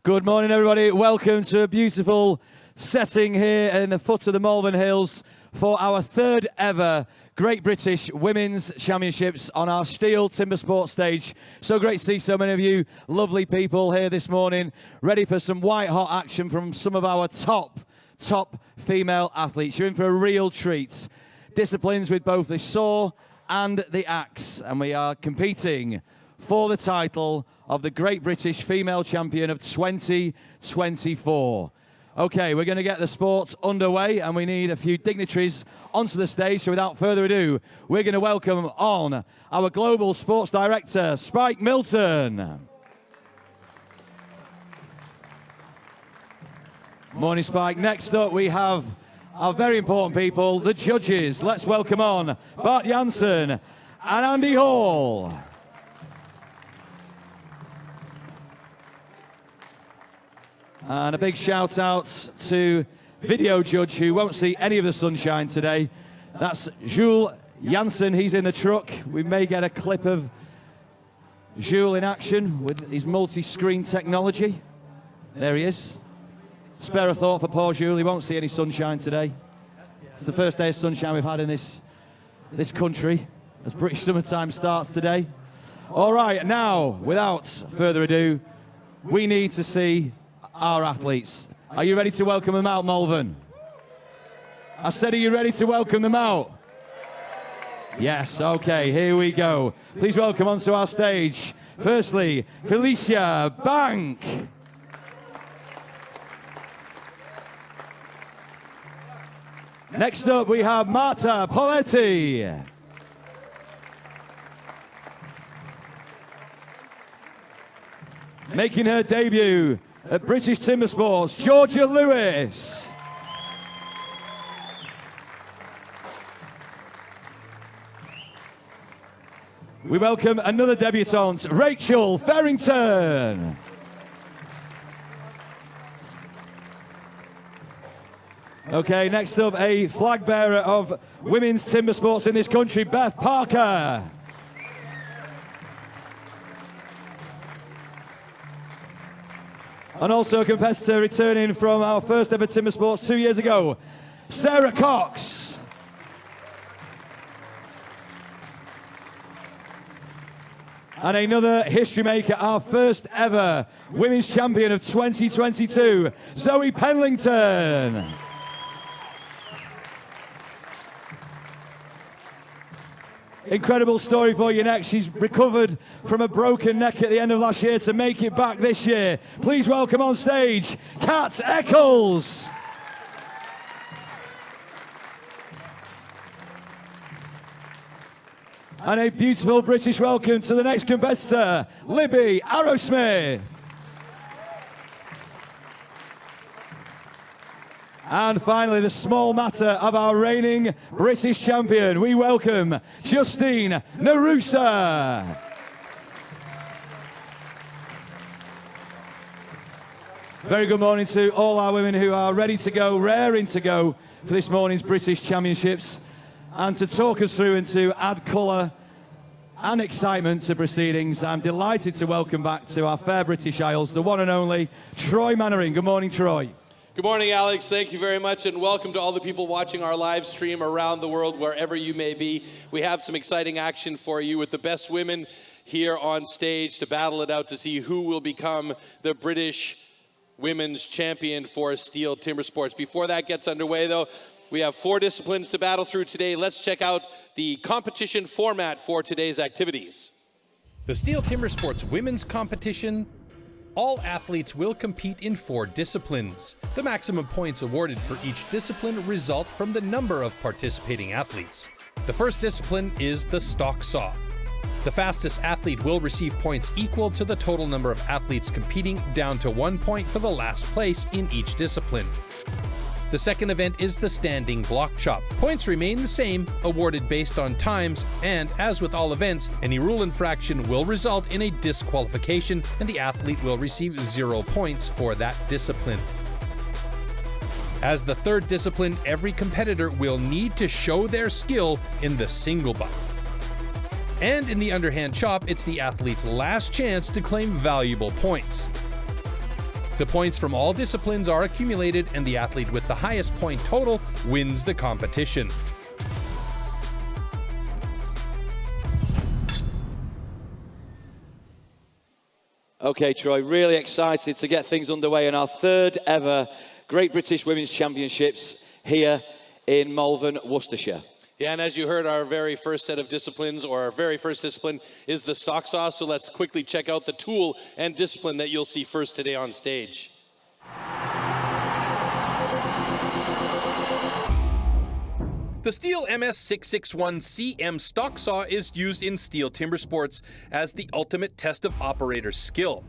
Good morning, everybody. Welcome to a beautiful setting here in the foot of the Malvern Hills for our third ever Great British Women's Championships on our STIHL TIMBERSPORTS stage. So great to see so many of you lovely people here this morning, ready for some white-hot action from some of our top female athletes. You're in for a real treat. Disciplines with both the saw and the axe, and we are competing for the title of the Great British Female Champion of 2024. Okay, we're going to get the sports underway, and we need a few dignitaries onto the stage. So without further ado, we're going to welcome on our Global Sports Director, Spike Milton. Morning, Spike. Next up, we have our very important people, the judges. Let's welcome on Bart Janssen and Andy Hall. And a big shout out to video judge who won't see any of the sunshine today. That's Jules Janssen. He's in the truck. We may get a clip of Jules in action with his multi-screen technology. There he is. Spare a thought for poor Jules. He won't see any sunshine today. It's the first day of sunshine we've had in this country as British summertime starts today. All right, now, without further ado, we need to see our athletes. Are you ready to welcome them out, Malvern? I said, are you ready to welcome them out? Yes, okay, here we go. Please welcome onto our stage, firstly, Felicia Bank. Next up, we have Marta Poletti. Making her debut at British Timbersports, Georgia Lewis. We welcome another debutante, Rachel Farrington. Okay, next up, a flag bearer of women's timber sports in this country, Beth Parker. And also a competitor returning from our first ever timber sports 2 years ago, Sarah Cox. And another history maker, our first ever women's champion of 2022, Zoe Penlington. Incredible story for you next. She's recovered from a broken neck at the end of last year to make it back this year. Please welcome on stage, Kat Eccles. And a beautiful British welcome to the next competitor, Libby Arrowsmith. And finally, the small matter of our reigning British champion. We welcome Justine Narusa. Very good morning to all our women who are ready to go, raring to go for this morning's British Championships. And to talk us through and to add colour and excitement to proceedings, I'm delighted to welcome back to our fair British Isles, the one and only Troy Mannering. Good morning, Troy. Good morning, Alex. Thank you very much, and welcome to all the people watching our live stream around the world, wherever you may be. We have some exciting action for you with the best women here on stage to battle it out to see who will become the British Women's Champion for STIHL TimberSports. Before that gets underway, though, we have 4 disciplines to battle through today. Let's check out the competition format for today's activities. The STIHL TimberSports Women's Competition. All athletes will compete in 4 disciplines. The maximum points awarded for each discipline result from the number of participating athletes. The first discipline is the stock saw. The fastest athlete will receive points equal to the total number of athletes competing, down to 1 point for the last place in each discipline. The second event is the standing block chop. Points remain the same, awarded based on times, and as with all events, any rule infraction will result in a disqualification and the athlete will receive 0 points for that discipline. As the third discipline, every competitor will need to show their skill in the single butt. And in the underhand chop, it's the athlete's last chance to claim valuable points. The points from all disciplines are accumulated, and the athlete with the highest point total wins the competition. Okay, Troy, really excited to get things underway in our third ever Great British Women's Championships here in Malvern, Worcestershire. Yeah, and as you heard, our very first set of disciplines, or our very first discipline, is the stock saw. So let's quickly check out the tool and discipline that you'll see first today on stage. The STIHL MS661CM stock saw is used in STIHL Timbersports as the ultimate test of operator skill.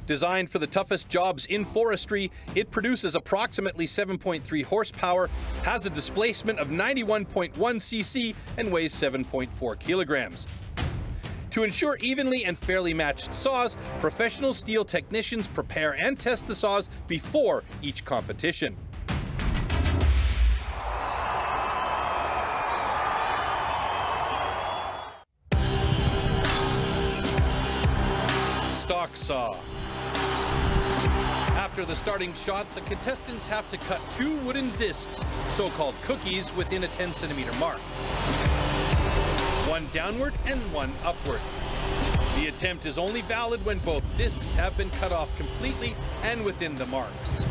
Designed for the toughest jobs in forestry, it produces approximately 7.3 horsepower, has a displacement of 91.1 cc, and weighs 7.4 kilograms. To ensure evenly and fairly matched saws, professional STIHL technicians prepare and test the saws before each competition. Stock saw. After the starting shot, the contestants have to cut 2 wooden discs, so-called cookies, within a 10-centimeter mark. 1 downward and 1 upward. The attempt is only valid when both discs have been cut off completely and within the marks.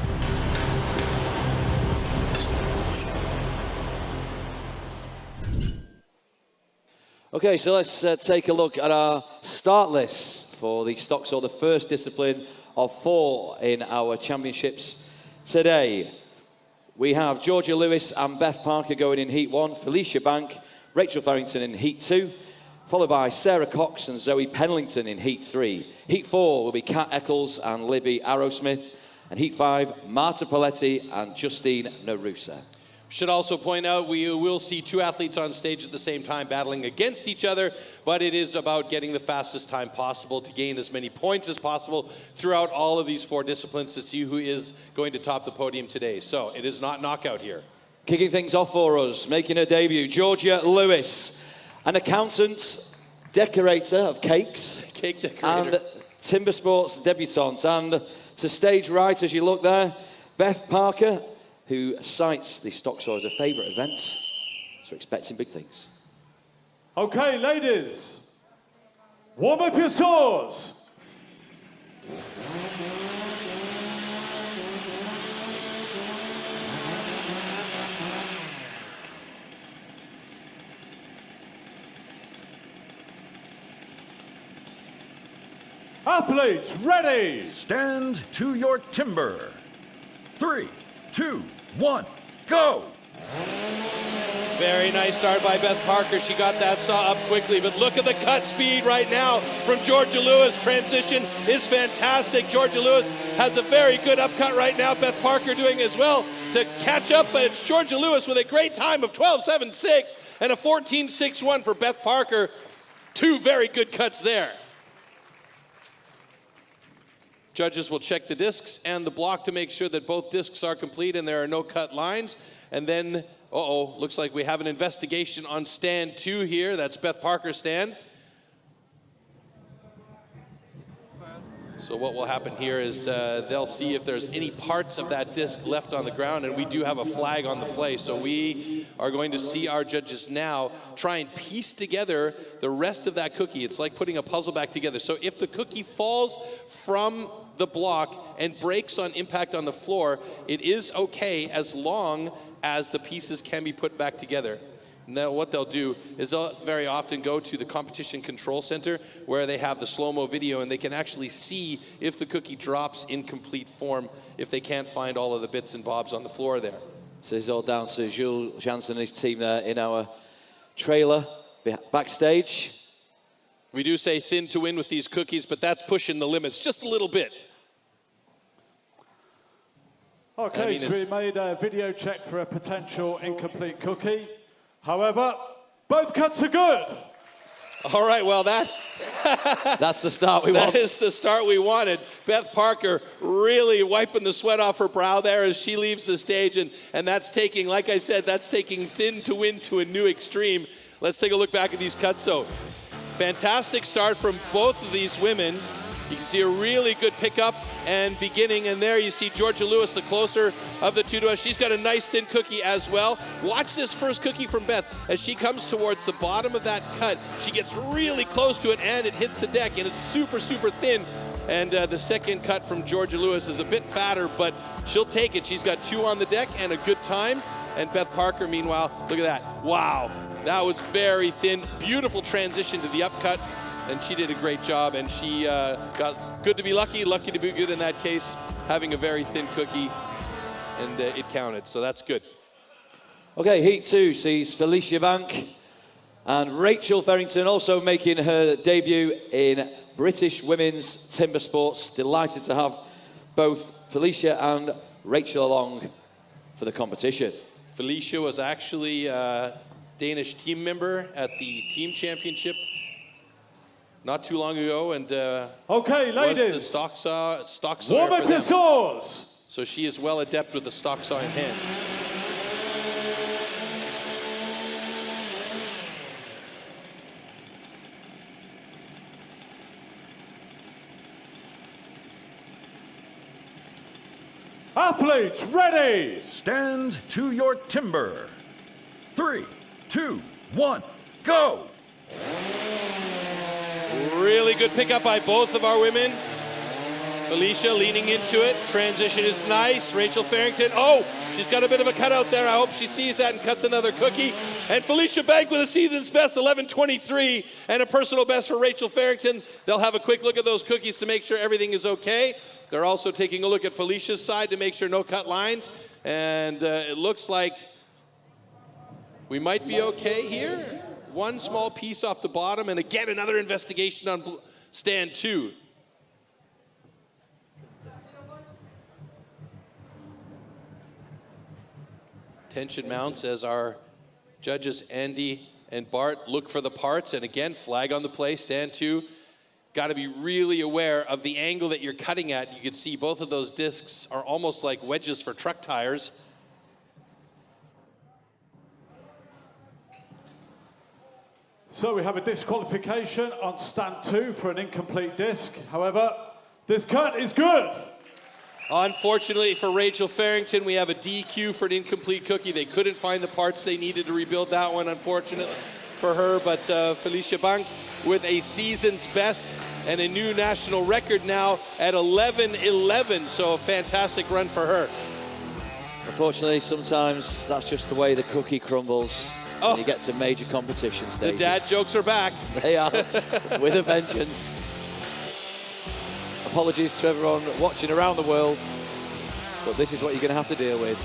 Okay, so let's take a look at our start list for the stock saw, the first discipline of 4 in our championships today. We have Georgia Lewis and Beth Parker going in Heat 1, Felicia Bank, Rachel Farrington in Heat 2, followed by Sarah Cox and Zoe Penlington in Heat 3. Heat 4 will be Kat Eccles and Libby Arrowsmith, and Heat 5, Marta Poletti and Justine Narusa. Should also point out we will see 2 athletes on stage at the same time battling against each other, but it is about getting the fastest time possible to gain as many points as possible throughout all of these 4 disciplines to see who is going to top the podium today. So it is not knockout here. Kicking things off for us, making her debut, Georgia Lewis, an accountant, decorator of cakes, Cake decorator, and timber sports debutante. And to stage right as you look there, Beth Parker, who cites the stock saw as a favourite event, so expecting big things. Okay, ladies, warm up your saws. Athletes, ready! Stand to your timber. 3, 2, 1, go! Very nice start by Beth Parker. She got that saw up quickly, but look at the cut speed right now from Georgia Lewis. Transition is fantastic. Georgia Lewis has a very good upcut right now. Beth Parker doing as well to catch up, but it's Georgia Lewis with a great time of 12.76 and a 14.61 for Beth Parker. 2 very good cuts there. Judges will check the discs and the block to make sure that both discs are complete and there are no cut lines. And then, looks like we have an investigation on stand 2 here. That's Beth Parker's stand. So what will happen here is they'll see if there's any parts of that disc left on the ground, and we do have a flag on the play. So we are going to see our judges now try and piece together the rest of that cookie. It's like putting a puzzle back together. So if the cookie falls from the block and breaks on impact on the floor, it is okay as long as the pieces can be put back together. Now what they'll do is they'll very often go to the competition control center where they have the slow-mo video, and they can actually see if the cookie drops in complete form if they can't find all of the bits and bobs on the floor there. So it's all down to Jules Janssen and his team there in our trailer backstage. We do say thin to win with these cookies, but that's pushing the limits just a little bit. Okay, so we made a video check for a potential incomplete cookie. However, both cuts are good. All right, well, that's the start we want. That is the start we wanted. Beth Parker really wiping the sweat off her brow there as she leaves the stage, and that's taking, like I said, that's taking thin to win to a new extreme. Let's take a look back at these cuts. So, fantastic start from both of these women. You can see a really good pickup and beginning, and there you see Georgia Lewis, the closer of the two to us. She's got a nice thin cookie as well. Watch this first cookie from Beth. As she comes towards the bottom of that cut, she gets really close to it, and it hits the deck, and it's super, super thin. And the second cut from Georgia Lewis is a bit fatter, but she'll take it. She's got 2 on the deck and a good time. And Beth Parker, meanwhile, look at that. Wow, that was very thin. Beautiful transition to the upcut. And she did a great job, and she got good to be lucky, lucky to be good in that case, having a very thin cookie, and it counted, so that's good. Okay, heat 2 sees Felicia Bank and Rachel Farrington also making her debut in British women's timber sports. Delighted to have both Felicia and Rachel along for the competition. Felicia was actually a Danish team member at the team championship not too long ago, and okay, ladies, was the stock sawyer warm up for your them. saws. So she is well adept with the stock saw in hand. Athletes, ready! Stand to your timber. 3, 2, 1, go! Really good pickup by both of our women. Felicia leaning into it. Transition is nice. Rachel Farrington, oh, she's got a bit of a cutout there. I hope she sees that and cuts another cookie. And Felicia Bank with a season's best, 11:23, and a personal best for Rachel Farrington. They'll have a quick look at those cookies to make sure everything is okay. They're also taking a look at Felicia's side to make sure no cut lines. And it looks like we might be okay here. One small piece off the bottom, and again, another investigation on stand 2. Tension mounts as our judges, Andy and Bart, look for the parts, and again, flag on the play, stand 2. Got to be really aware of the angle that you're cutting at. You can see both of those discs are almost like wedges for truck tires. So we have a disqualification on stand 2 for an incomplete disc. However, this cut is good. Unfortunately for Rachel Farrington, we have a DQ for an incomplete cookie. They couldn't find the parts they needed to rebuild that one, unfortunately for her. But Felicia Bank with a season's best and a new national record now at 11:11. So a fantastic run for her. Unfortunately, sometimes that's just the way the cookie crumbles. Oh. When you get to major competition stages. The dad jokes are back. They are, with a vengeance. Apologies to everyone watching around the world, but this is what you're going to have to deal with.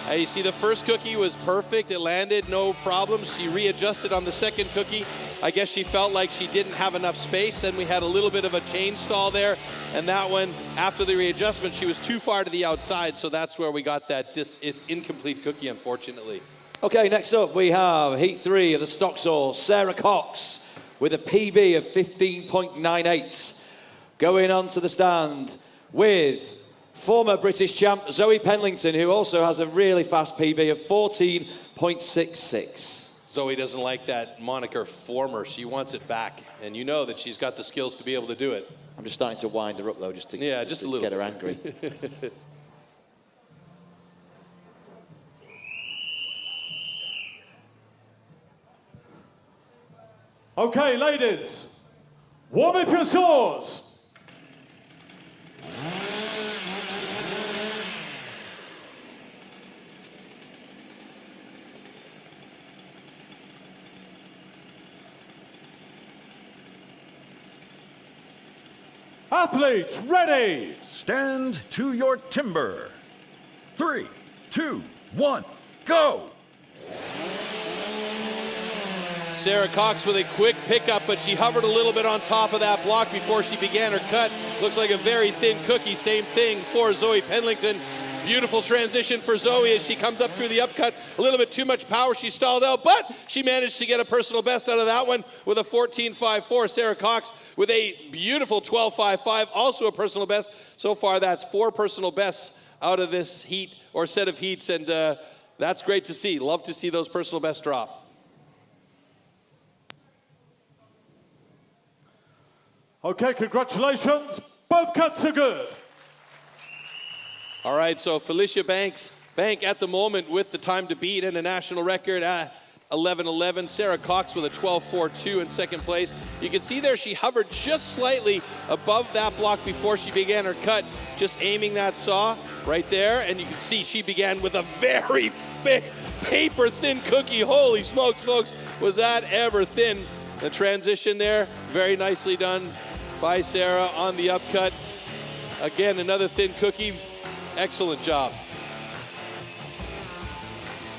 You see the first cookie was perfect. It landed, no problems. She readjusted on the second cookie. I guess she felt like she didn't have enough space. Then we had a little bit of a chain stall there. And that one, after the readjustment, she was too far to the outside. So that's where we got that incomplete cookie, unfortunately. Okay, next up we have Heat 3 of the stock saw, Sarah Cox with a PB of 15.98. Going on to the stand with former British champ Zoe Penlington, who also has a really fast PB of 14.66. Zoe doesn't like that moniker former. She wants it back. And you know that she's got the skills to be able to do it. I'm just starting to wind her up though, just to get her angry. Okay, ladies, warm up your saws. Athletes, ready. Stand to your timber. 3, 2, 1, go! Sarah Cox with a quick pickup, but she hovered a little bit on top of that block before she began her cut. Looks like a very thin cookie. Same thing for Zoe Penlington. Beautiful transition for Zoe as she comes up through the upcut. A little bit too much power. She stalled out, but she managed to get a personal best out of that one with a 14.54. Sarah Cox with a beautiful 12.55, also a personal best. So far, that's 4 personal bests out of this heat or set of heats, and that's great to see. Love to see those personal bests drop. Okay, congratulations. Both cuts are good. All right, so Felicia Bank at the moment with the time to beat and a national record at 11:11. Sarah Cox with a 12:42 in second place. You can see there she hovered just slightly above that block before she began her cut, just aiming that saw right there. And you can see she began with a very big paper thin cookie. Holy smokes, folks, was that ever thin? The transition there, very nicely done by Sarah on the upcut. Again, another thin cookie. Excellent job.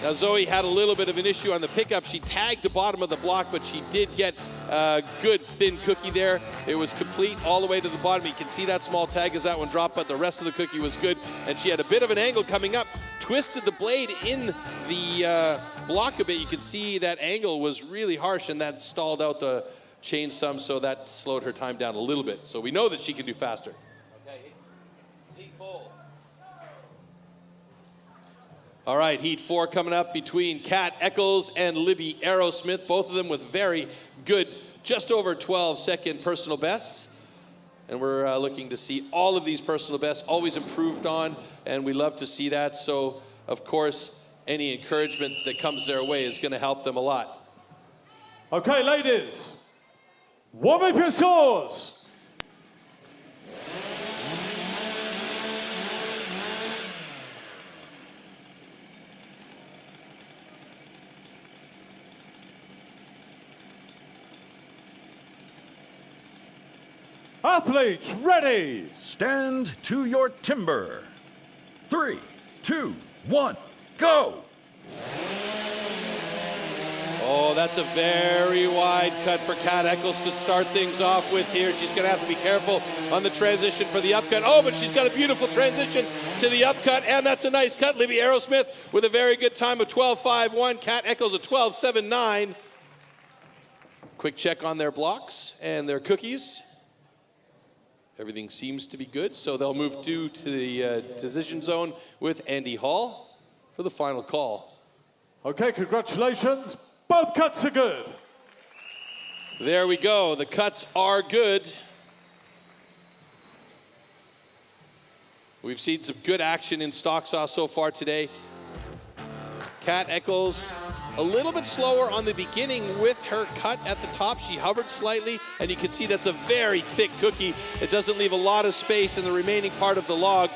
Now Zoe had a little bit of an issue on the pickup. She tagged the bottom of the block, but she did get a good thin cookie there. It was complete all the way to the bottom. You can see that small tag as that one dropped, but the rest of the cookie was good. And she had a bit of an angle coming up, twisted the blade in the block a bit. You can see that angle was really harsh, and that stalled out the chain some, so that slowed her time down a little bit. So we know that she can do faster. Okay, heat 4. All right, heat 4 coming up between Kat Eccles and Libby Aerosmith, both of them with very good, just over 12-second personal bests. And we're looking to see all of these personal bests always improved on, and we love to see that. So, of course, any encouragement that comes their way is going to help them a lot. Okay, ladies, warm up your saws. Athletes, ready! Stand to your timber. 3, 2, 1, go! Oh, that's a very wide cut for Kat Eccles to start things off with here. She's going to have to be careful on the transition for the upcut. Oh, but she's got a beautiful transition to the upcut, and that's a nice cut. Libby Aerosmith with a very good time of 12.51. Kat Eccles a 12.79. Quick check on their blocks and their cookies. Everything seems to be good, so they'll move to the decision zone with Andy Hall for the final call. Okay, congratulations. Both cuts are good. There we go. The cuts are good. We've seen some good action in stock saw so far today. Kat Eccles a little bit slower on the beginning with her cut at the top. She hovered slightly, and you can see that's a very thick cookie. It doesn't leave a lot of space in the remaining part of the log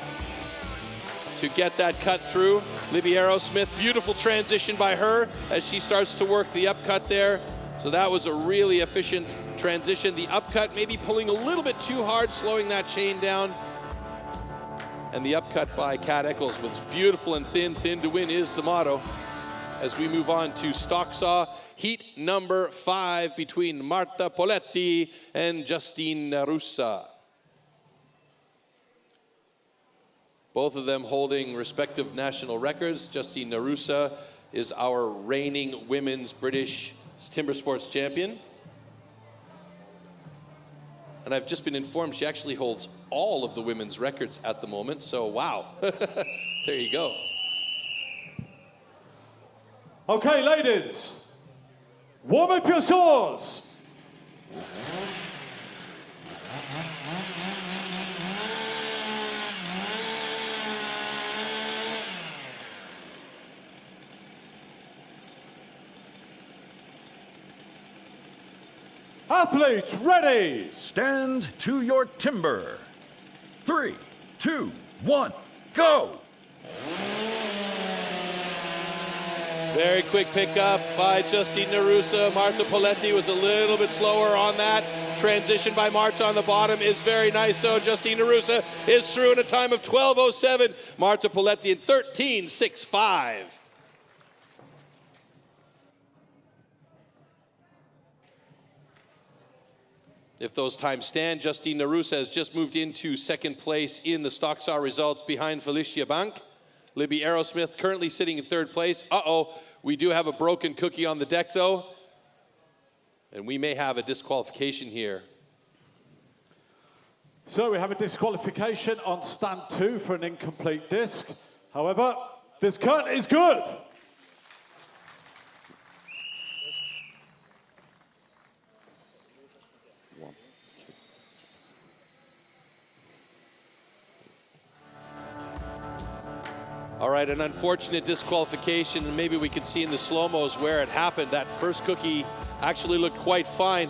to get that cut through. Libby Aerosmith, beautiful transition by her as she starts to work the upcut there. So that was a really efficient transition. The upcut maybe pulling a little bit too hard, slowing that chain down. And the upcut by Kat Eccles was beautiful and thin. Thin to win is the motto. As we move on to stock saw, heat number 5 between Marta Poletti and Justine Russa. Both of them holding respective national records. Justine Russa is our reigning women's British timber sports champion. And I've just been informed she actually holds all of the women's records at the moment, so wow. There you go. Okay, ladies, warm up your saws. Athletes, ready! Stand to your timber. 3, 2, 1, go! Very quick pickup by Justine Russa. Marta Poletti was a little bit slower on that. Transition by Marta on the bottom is very nice, though. Justine Russa is through in a time of 12.07. Marta Poletti in 13.65. If those times stand, Justine Russa has just moved into second place in the stock saw results behind Felicia Bank. Libby Aerosmith currently sitting in third place. Uh-oh, we do have a broken cookie on the deck, though. And we may have a disqualification here. So we have a disqualification on stand 2 for an incomplete disc. However, this cut is good. right, an unfortunate disqualification, and maybe we could see in the slow-mos where it happened. That first cookie actually looked quite fine.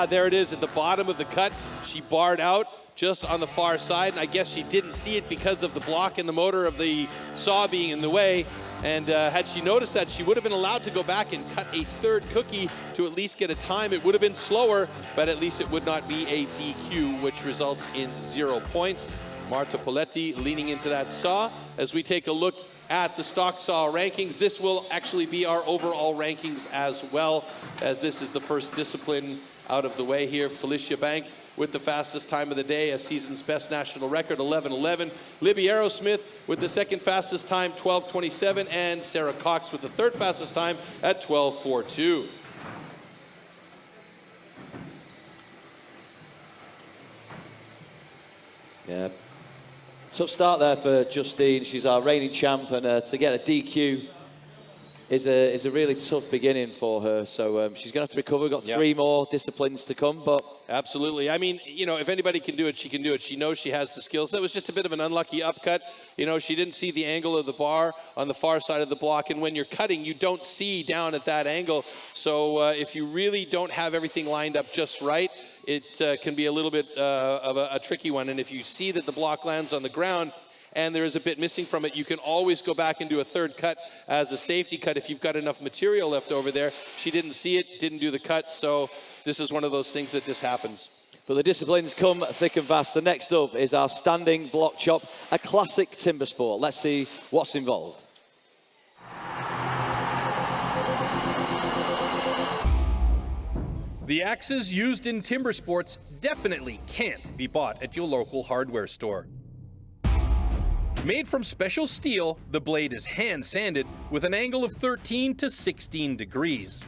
There it is at the bottom of the cut. She barred out just on the far side, and I guess she didn't see it because of the block in the motor of the saw being in the way. And had she noticed that, she would have been allowed to go back and cut a third cookie to at least get a time. It would have been slower, but at least it would not be a DQ, which results in 0 points. Marta Poletti leaning into that saw. As we take a look at the stock saw rankings, this will actually be our overall rankings as well, as this is the first discipline out of the way here. Felicia Bank with the fastest time of the day, a season's best national record, 11:11. Libby Aerosmith with the second fastest time, 12:27, and Sarah Cox with the third fastest time at 12:42. Yeah, tough start there for Justine. She's our reigning champ, and to get a DQ is a really tough beginning for her. So she's going to have to recover. We've got 3 more disciplines to come, but absolutely. I mean, you know, if anybody can do it, she can do it. She knows she has the skills. That was just a bit of an unlucky upcut. You know, she didn't see the angle of the bar on the far side of the block, and when you're cutting, you don't see down at that angle. So if you really don't have everything lined up just right, it can be a little bit of a tricky one. And if you see that the block lands on the ground and there is a bit missing from it, you can always go back and do a third cut as a safety cut if you've got enough material left over there. She didn't see it, didn't do the cut, so this is one of those things that just happens. But the disciplines come thick and fast. The next up is our standing block chop, a classic timber sport. Let's see what's involved. The axes used in timber sports definitely can't be bought at your local hardware store. Made from special steel, the blade is hand sanded with an angle of 13 to 16 degrees.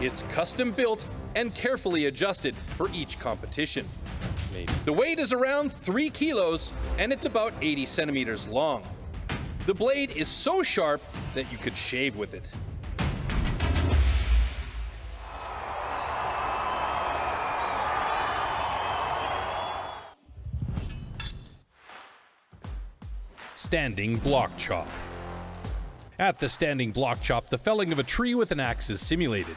It's custom built and carefully adjusted for each competition. The weight is around 3 kilos and it's about 80 centimeters long. The blade is so sharp that you could shave with it. Standing block chop. At the standing block chop, the felling of a tree with an axe is simulated.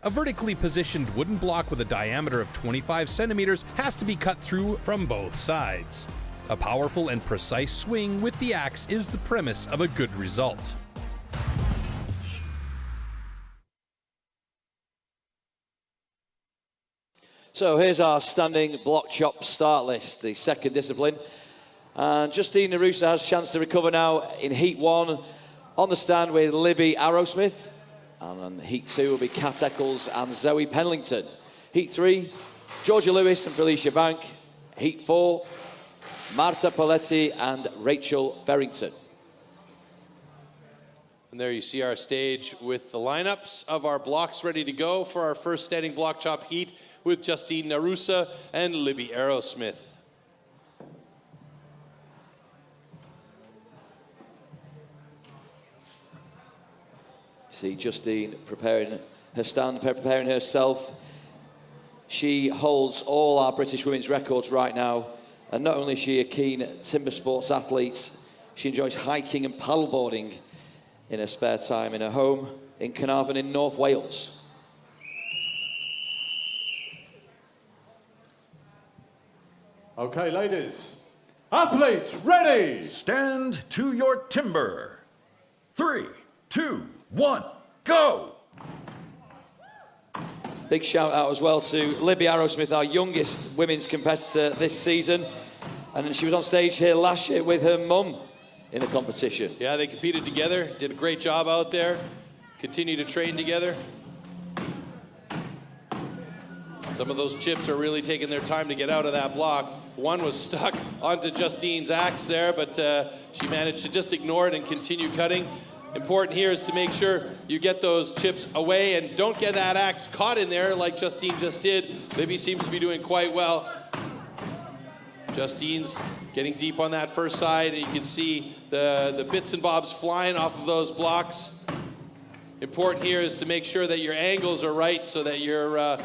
A vertically positioned wooden block with a diameter of 25 centimeters has to be cut through from both sides. A powerful and precise swing with the axe is the premise of a good result. So here's our standing block chop start list, the second discipline. And Justine Narusa has a chance to recover now in Heat 1 on the stand with Libby Arrowsmith. And on Heat 2 will be Kat Eccles and Zoe Penlington. Heat 3, Georgia Lewis and Felicia Bank. Heat 4, Marta Poletti and Rachel Farrington. And there you see our stage with the lineups of our blocks ready to go for our first standing block chop heat with Justine Narusa and Libby Arrowsmith. See Justine preparing her stand, preparing herself. She holds all our British women's records right now. And not only is she a keen timber sports athlete, she enjoys hiking and paddleboarding in her spare time in her home in Carnarvon in North Wales. Okay, ladies. Athletes, ready! Stand to your timber. 3, 2, 1, go! Big shout out as well to Libby Arrowsmith, our youngest women's competitor this season. And she was on stage here last year with her mum in the competition. Yeah, they competed together, did a great job out there, continue to train together. Some of those chips are really taking their time to get out of that block. One was stuck onto Justine's axe there, but she managed to just ignore it and continue cutting. Important here is to make sure you get those chips away and don't get that axe caught in there like Justine just did. Libby seems to be doing quite well. Justine's getting deep on that first side, and you can see the bits and bobs flying off of those blocks. Important here is to make sure that your angles are right so that you're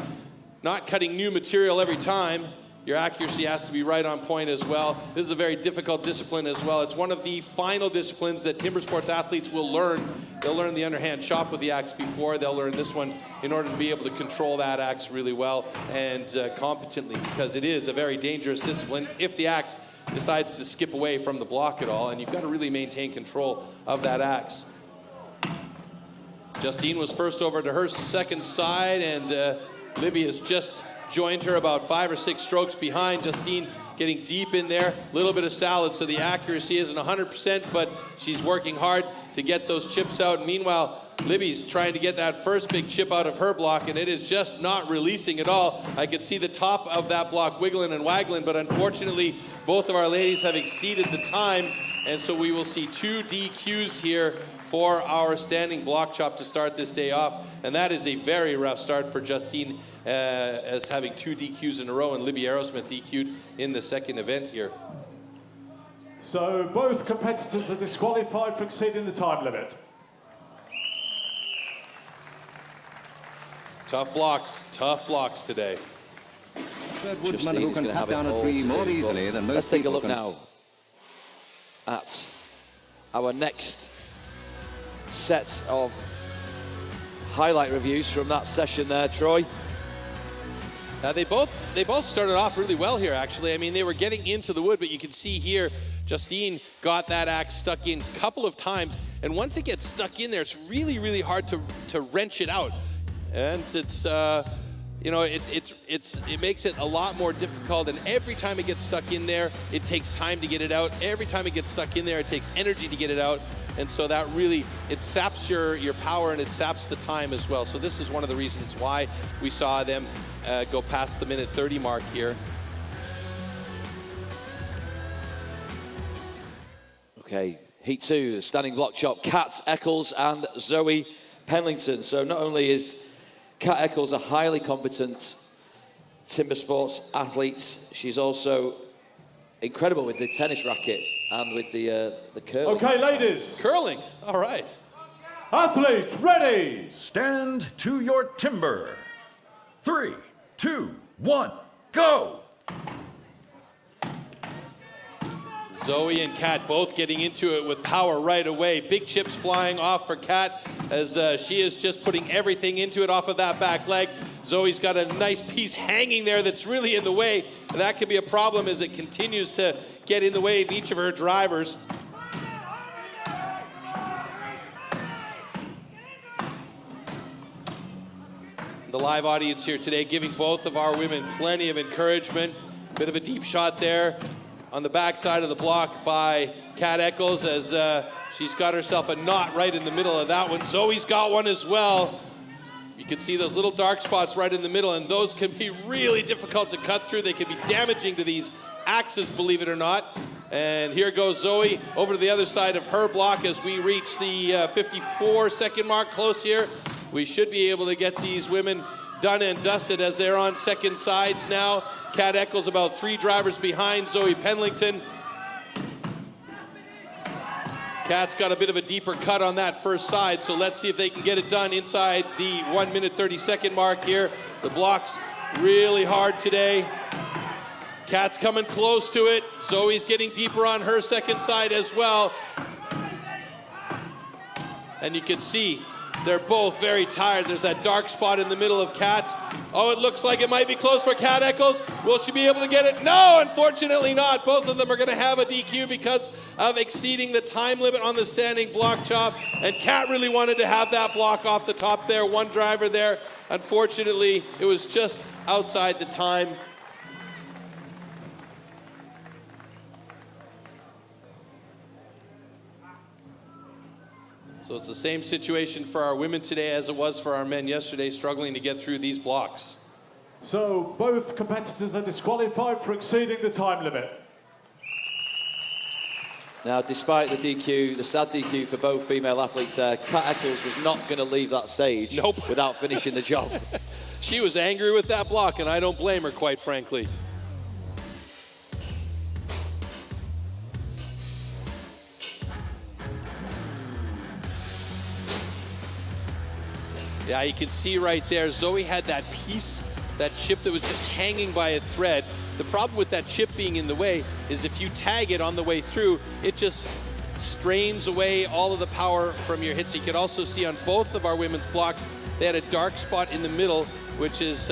not cutting new material every time. Your accuracy has to be right on point as well. This is a very difficult discipline as well. It's one of the final disciplines that timber sports athletes will learn. They'll learn the underhand chop with the axe before. They'll learn this one in order to be able to control that axe really well and competently, because it is a very dangerous discipline if the axe decides to skip away from the block at all, and you've got to really maintain control of that axe. Justine was first over to her second side, and Libby has just joined her about 5 or 6 strokes behind. Justine getting deep in there, a little bit of salad, so the accuracy isn't 100%, but she's working hard to get those chips out. Meanwhile, Libby's trying to get that first big chip out of her block, and it is just not releasing at all. I could see the top of that block wiggling and waggling, but unfortunately, both of our ladies have exceeded the time, and so we will see 2 DQs here for our standing block chop to start this day off. And that is a very rough start for Justine, as having 2 DQs in a row, and Libby Aerosmith DQ'd in the second event here. So both competitors are disqualified for exceeding the time limit. Tough blocks today. Justine is going to have it all more easily than most. Let's take a look now at our next set of highlight reviews from that session there, Troy. They both started off really well here, actually. I mean, they were getting into the wood, but you can see here, Justine got that axe stuck in a couple of times, and once it gets stuck in there, it's really, really hard to wrench it out. And it's, you know, it makes it a lot more difficult, and every time it gets stuck in there, it takes time to get it out. Every time it gets stuck in there, it takes energy to get it out. And so that really, it saps your power, and it saps the time as well. So this is one of the reasons why we saw them go past the minute 30 mark here. Okay, heat 2, the standing block chop, Kat Eccles and Zoe Penlington. So not only is Kat Eccles a highly competent timber sports athlete, she's also incredible with the tennis racket and with the curling. Okay, ladies. Curling, all right. Athletes, ready. Stand to your timber. 3, 2, 1, go! Zoe and Kat both getting into it with power right away. Big chips flying off for Kat as she is just putting everything into it off of that back leg. Zoe's got a nice piece hanging there that's really in the way. And that could be a problem as it continues to get in the way of each of her drivers. The live audience here today giving both of our women plenty of encouragement. Bit of a deep shot there on the backside of the block by Kat Eccles as she's got herself a knot right in the middle of that one. Zoe's got one as well. You can see those little dark spots right in the middle, and those can be really difficult to cut through. They can be damaging to these axes, believe it or not. And here goes Zoe over to the other side of her block as we reach the 54-second mark, close here. We should be able to get these women done and dusted as they're on second sides now. Kat Eccles about 3 drivers behind Zoe Penlington. Kat's got a bit of a deeper cut on that first side, so let's see if they can get it done inside the 1 minute 30-second mark here. The block's really hard today. Kat's coming close to it. Zoe's getting deeper on her second side as well. And you can see they're both very tired. There's that dark spot in the middle of Kat's. Oh, it looks like it might be close for Kat Eccles. Will she be able to get it? No, unfortunately not. Both of them are going to have a DQ because of exceeding the time limit on the standing block chop. And Kat really wanted to have that block off the top there. One driver there. Unfortunately, it was just outside the time. So it's the same situation for our women today as it was for our men yesterday, struggling to get through these blocks. So both competitors are disqualified for exceeding the time limit. Now, despite the DQ, the sad DQ for both female athletes there, Kat Eccles was not going to leave that stage without finishing the job. She was angry with that block, and I don't blame her, quite frankly. Yeah, you can see right there, Zoe had that piece, that chip that was just hanging by a thread, The problem with that chip being in the way is if you tag it on the way through, it just strains away all of the power from your hits. You can also see on both of our women's blocks, they had a dark spot in the middle, which is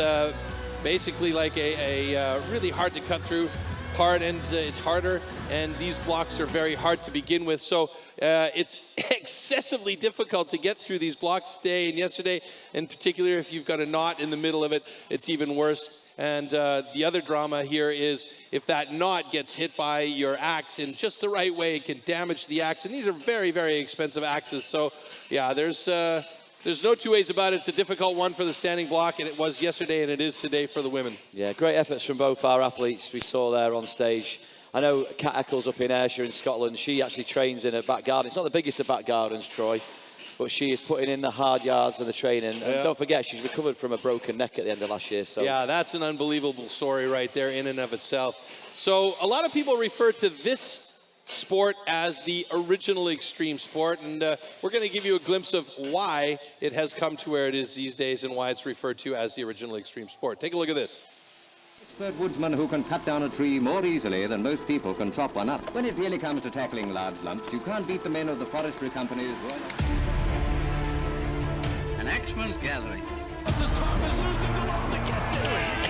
basically like a really hard to cut through part, and it's harder, and these blocks are very hard to begin with. So it's excessively difficult to get through these blocks today and yesterday, in particular if you've got a knot in the middle of it, it's even worse. And the other drama here is if that knot gets hit by your axe in just the right way, it can damage the axe. And these are very, very expensive axes. So yeah, there's no two ways about it. It's a difficult one for the standing block, and it was yesterday and it is today for the women. Yeah, great efforts from both our athletes we saw there on stage. I know Kat Eccles up in Ayrshire in Scotland, she actually trains in a back garden. It's not the biggest of back gardens, Troy, but she is putting in the hard yards and the training. And don't forget, she's recovered from a broken neck at the end of last year. So yeah, that's an unbelievable story right there in and of itself. So a lot of people refer to this sport as the original extreme sport, and we're going to give you a glimpse of why it has come to where it is these days and why it's referred to as the original extreme sport. Take a look at this. Expert woodsman who can cut down a tree more easily than most people can chop one up. When it really comes to tackling large lumps, you can't beat the men of the forestry companies. An axeman's gathering. This is Thomas losing the loss that gets it.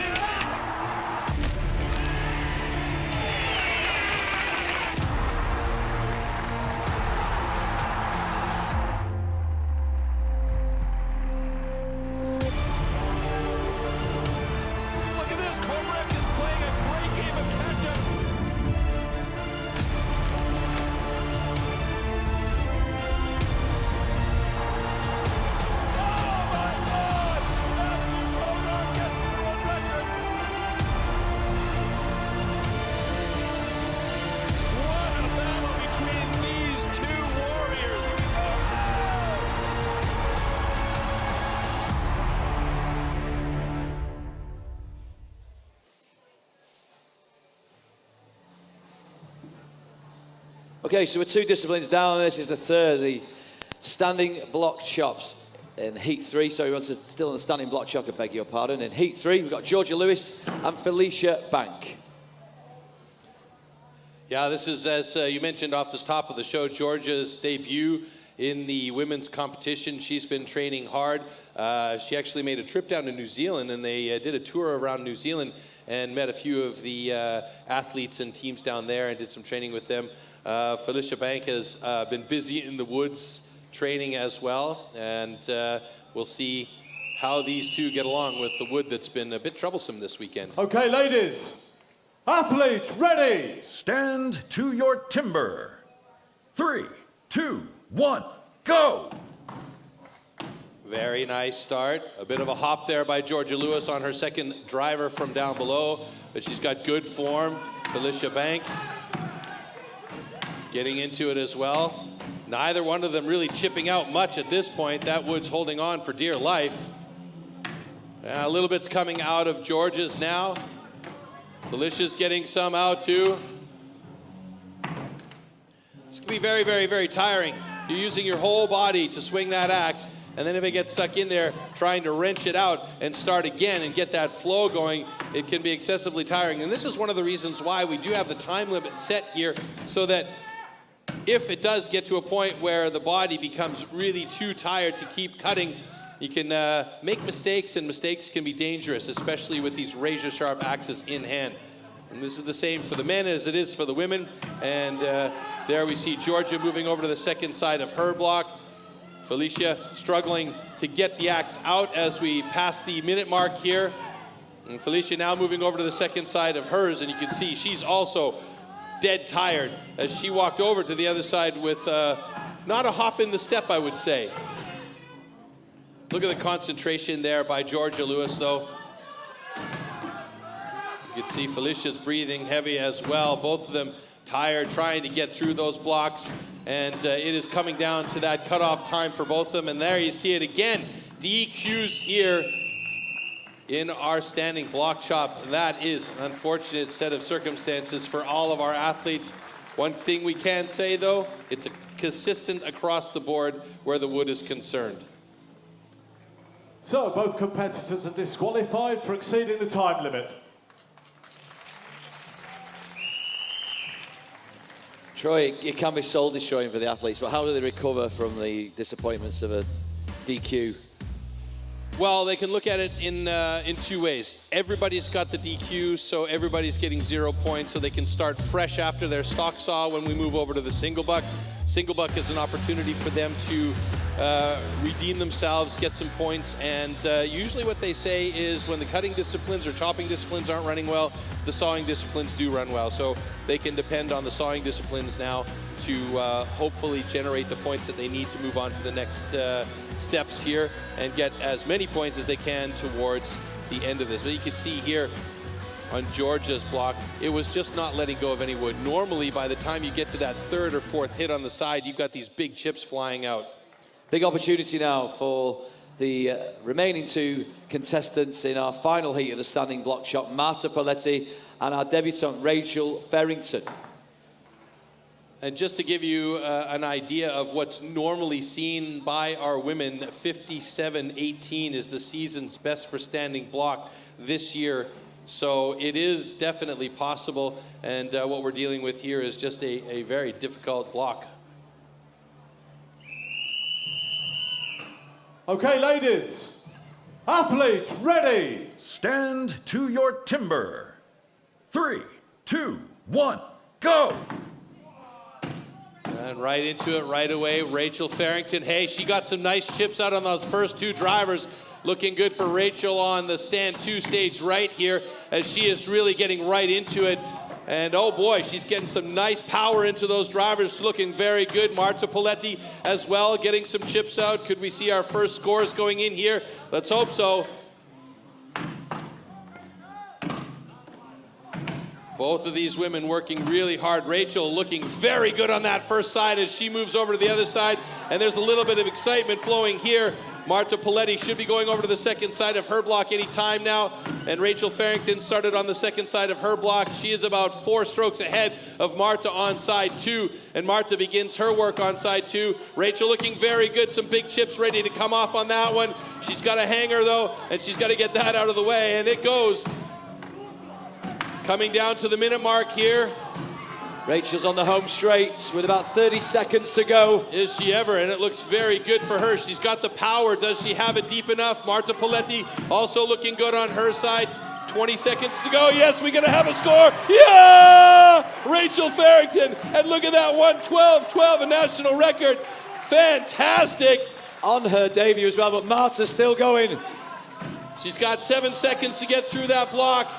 Okay, so we're 2 disciplines down, and this is the third, the standing block chops in heat 3. So we're still in the standing block chop, I beg your pardon. In heat 3, we've got Georgia Lewis and Felicia Bank. Yeah, this is, as you mentioned off the top of the show, Georgia's debut in the women's competition. She's been training hard. She actually made a trip down to New Zealand, and they did a tour around New Zealand and met a few of the athletes and teams down there and did some training with them. Felicia Bank has been busy in the woods training as well, and we'll see how these two get along with the wood that's been a bit troublesome this weekend. Okay, ladies, athletes ready. Stand to your timber. 3, 2, 1, go! Very nice start. A bit of a hop there by Georgia Lewis on her second driver from down below, but she's got good form. Felicia Bank getting into it as well. Neither one of them really chipping out much at this point. That wood's holding on for dear life. A little bit's coming out of Georgia's now. Felicia's getting some out too. This can be very, very, very tiring. You're using your whole body to swing that axe, and then if it gets stuck in there, trying to wrench it out and start again and get that flow going, it can be excessively tiring. And this is one of the reasons why we do have the time limit set here, so that if it does get to a point where the body becomes really too tired to keep cutting, you can make mistakes, and mistakes can be dangerous, especially with these razor-sharp axes in hand. And this is the same for the men as it is for the women. And there we see Georgia moving over to the second side of her block. Felicia struggling to get the axe out as we pass the minute mark here. And Felicia now moving over to the second side of hers, and you can see she's also dead tired as she walked over to the other side with not a hop in the step, I would say. Look at the concentration there by Georgia Lewis, though. You can see Felicia's breathing heavy as well. Both of them tired, trying to get through those blocks. And it is coming down to that cutoff time for both of them. And there you see it again. DQs here in our standing block chop. That is an unfortunate set of circumstances for all of our athletes. One thing we can say, though, it's consistent across the board where the wood is concerned. So both competitors are disqualified for exceeding the time limit. Troy, it can be soul destroying for the athletes, but how do they recover from the disappointments of a DQ? Well, they can look at it in two ways. Everybody's got the DQ, so everybody's getting 0 points, so they can start fresh after their stock saw when we move over to the single buck. Single buck is an opportunity for them to redeem themselves, get some points, and usually what they say is when the cutting disciplines or chopping disciplines aren't running well, the sawing disciplines do run well. So they can depend on the sawing disciplines now to hopefully generate the points that they need to move on to the next steps here and get as many points as they can towards the end of this. But you can see here on Georgia's block, it was just not letting go of any wood. Normally, by the time you get to that third or fourth hit on the side, you've got these big chips flying out. Big opportunity now for the remaining two contestants in our final heat of the standing block chop, Marta Poletti and our debutante, Rachel Farrington. And just to give you an idea of what's normally seen by our women, 57-18 is the season's best for standing block this year. So it is definitely possible, and what we're dealing with here is just a very difficult block. Okay, ladies, athletes ready. Stand to your timber. 3, 2, 1, go! And right into it right away, Rachel Farrington. Hey, she got some nice chips out on those first two drivers. Looking good for Rachel on the stand 2 stage right here as she is really getting right into it. And oh boy, she's getting some nice power into those drivers, looking very good. Marta Poletti as well, getting some chips out. Could we see our first scores going in here? Let's hope so. Both of these women working really hard. Rachel looking very good on that first side as she moves over to the other side. And there's a little bit of excitement flowing here. Marta Poletti should be going over to the second side of her block any time now. And Rachel Farrington started on the second side of her block. She is about 4 strokes ahead of Marta on side 2. And Marta begins her work on side 2. Rachel looking very good. Some big chips ready to come off on that one. She's got a hanger though, and she's got to get that out of the way. And it goes. Coming down to the minute mark here. Rachel's on the home straight with about 30 seconds to go. Is she ever? And it looks very good for her. She's got the power. Does she have it deep enough? Marta Poletti also looking good on her side. 20 seconds to go. Yes, we're going to have a score. Yeah! Rachel Farrington. And look at that one. 12-12, a national record. Fantastic. On her debut as well, but Marta's still going. She's got 7 seconds to get through that block.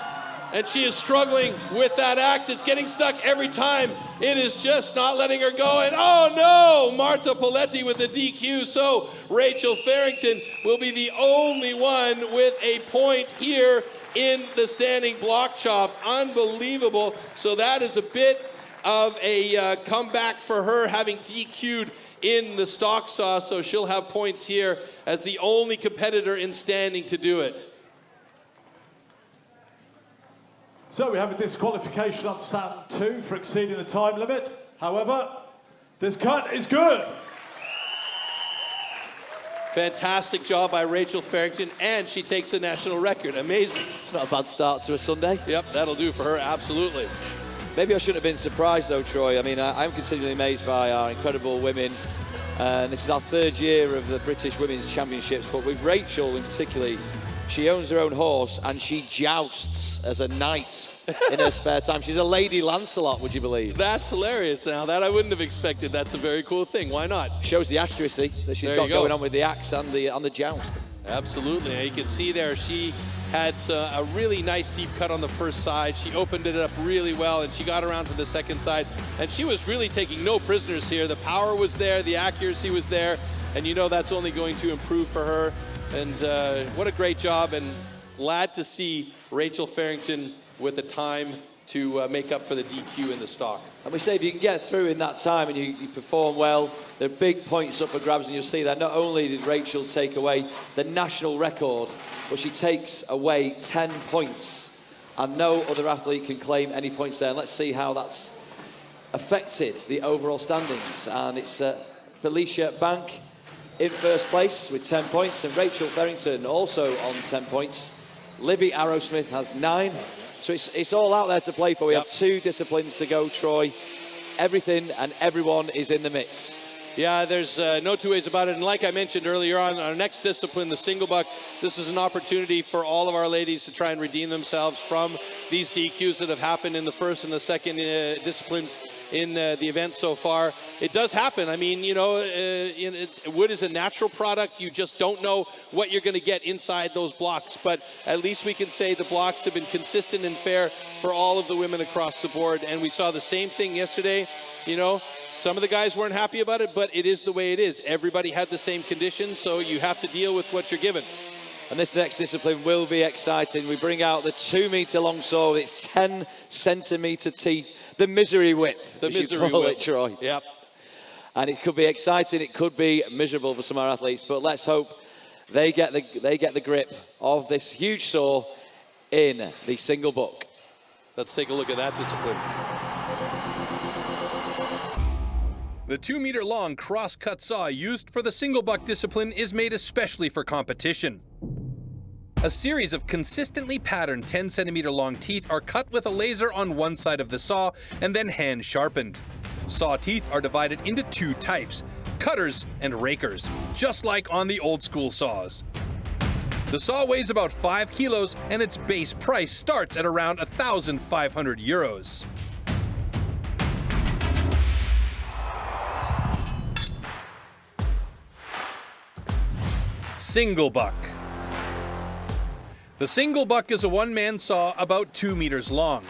And she is struggling with that axe. It's getting stuck every time. It is just not letting her go. And oh no, Marta Poletti with the DQ. So Rachel Farrington will be the only one with a point here in the standing block chop. Unbelievable. So that is a bit of a comeback for her, having DQ'd in the stock saw. So she'll have points here as the only competitor in standing to do it. So we have a disqualification on stand 2 for exceeding the time limit. However, this cut is good. Fantastic job by Rachel Farrington, and she takes the national record. Amazing. It's not a bad start to a Sunday. Yep, that'll do for her, absolutely. Maybe I shouldn't have been surprised though, Troy. I mean, I'm continually amazed by our incredible women. And this is our 3rd year of the British Women's Championships, but with Rachel in particular, she owns her own horse and she jousts as a knight in her spare time. She's a Lady Lancelot, would you believe? That's hilarious. Now, that I wouldn't have expected. That's a very cool thing. Why not? Shows the accuracy that she's got going on with the axe and the joust. Absolutely. Now, you can see there she had a really nice deep cut on the first side. She opened it up really well, and she got around to the second side. And she was really taking no prisoners here. The power was there. The accuracy was there. And you know that's only going to improve for her. And what a great job, and glad to see Rachel Farrington with the time to make up for the DQ in the stock. And we say if you can get through in that time and you perform well, there are big points up for grabs, and you'll see that not only did Rachel take away the national record, but she takes away 10 points. And no other athlete can claim any points there. And let's see how that's affected the overall standings. And it's Felicia Bank in first place with 10 points, and Rachel Farrington also on 10 points. Libby Arrowsmith has 9. So it's all out there to play for. We have 2 disciplines to go, Troy. everything and everyone is in the mix. Yeah, there's no two ways about it. And like I mentioned earlier on, our next discipline, the single buck, this is an opportunity for all of our ladies to try and redeem themselves from these DQs that have happened in the first and the second disciplines in the event so far. It does happen. I mean, you know, wood is a natural product. You just don't know what you're going to get inside those blocks. But at least we can say the blocks have been consistent and fair for all of the women across the board. And we saw the same thing yesterday. You know, some of the guys weren't happy about it, but it is the way it is. Everybody had the same conditions, so you have to deal with what you're given. And this next discipline will be exciting. We bring out the 2-meter long saw with its 10-centimeter teeth, the misery whip. The misery whip, Troy. Yep. And it could be exciting, it could be miserable for some of our athletes, but let's hope they get the grip of this huge saw in the single buck. Let's take a look at that discipline. The 2-meter-long cross-cut saw used for the single buck discipline is made especially for competition. A series of consistently patterned 10-centimeter-long teeth are cut with a laser on one side of the saw and then hand sharpened. Saw teeth are divided into 2 types, cutters and rakers, just like on the old-school saws. The saw weighs about 5 kilos and its base price starts at around 1,500 euros. Single buck. The single buck is a one-man saw about 2 meters long.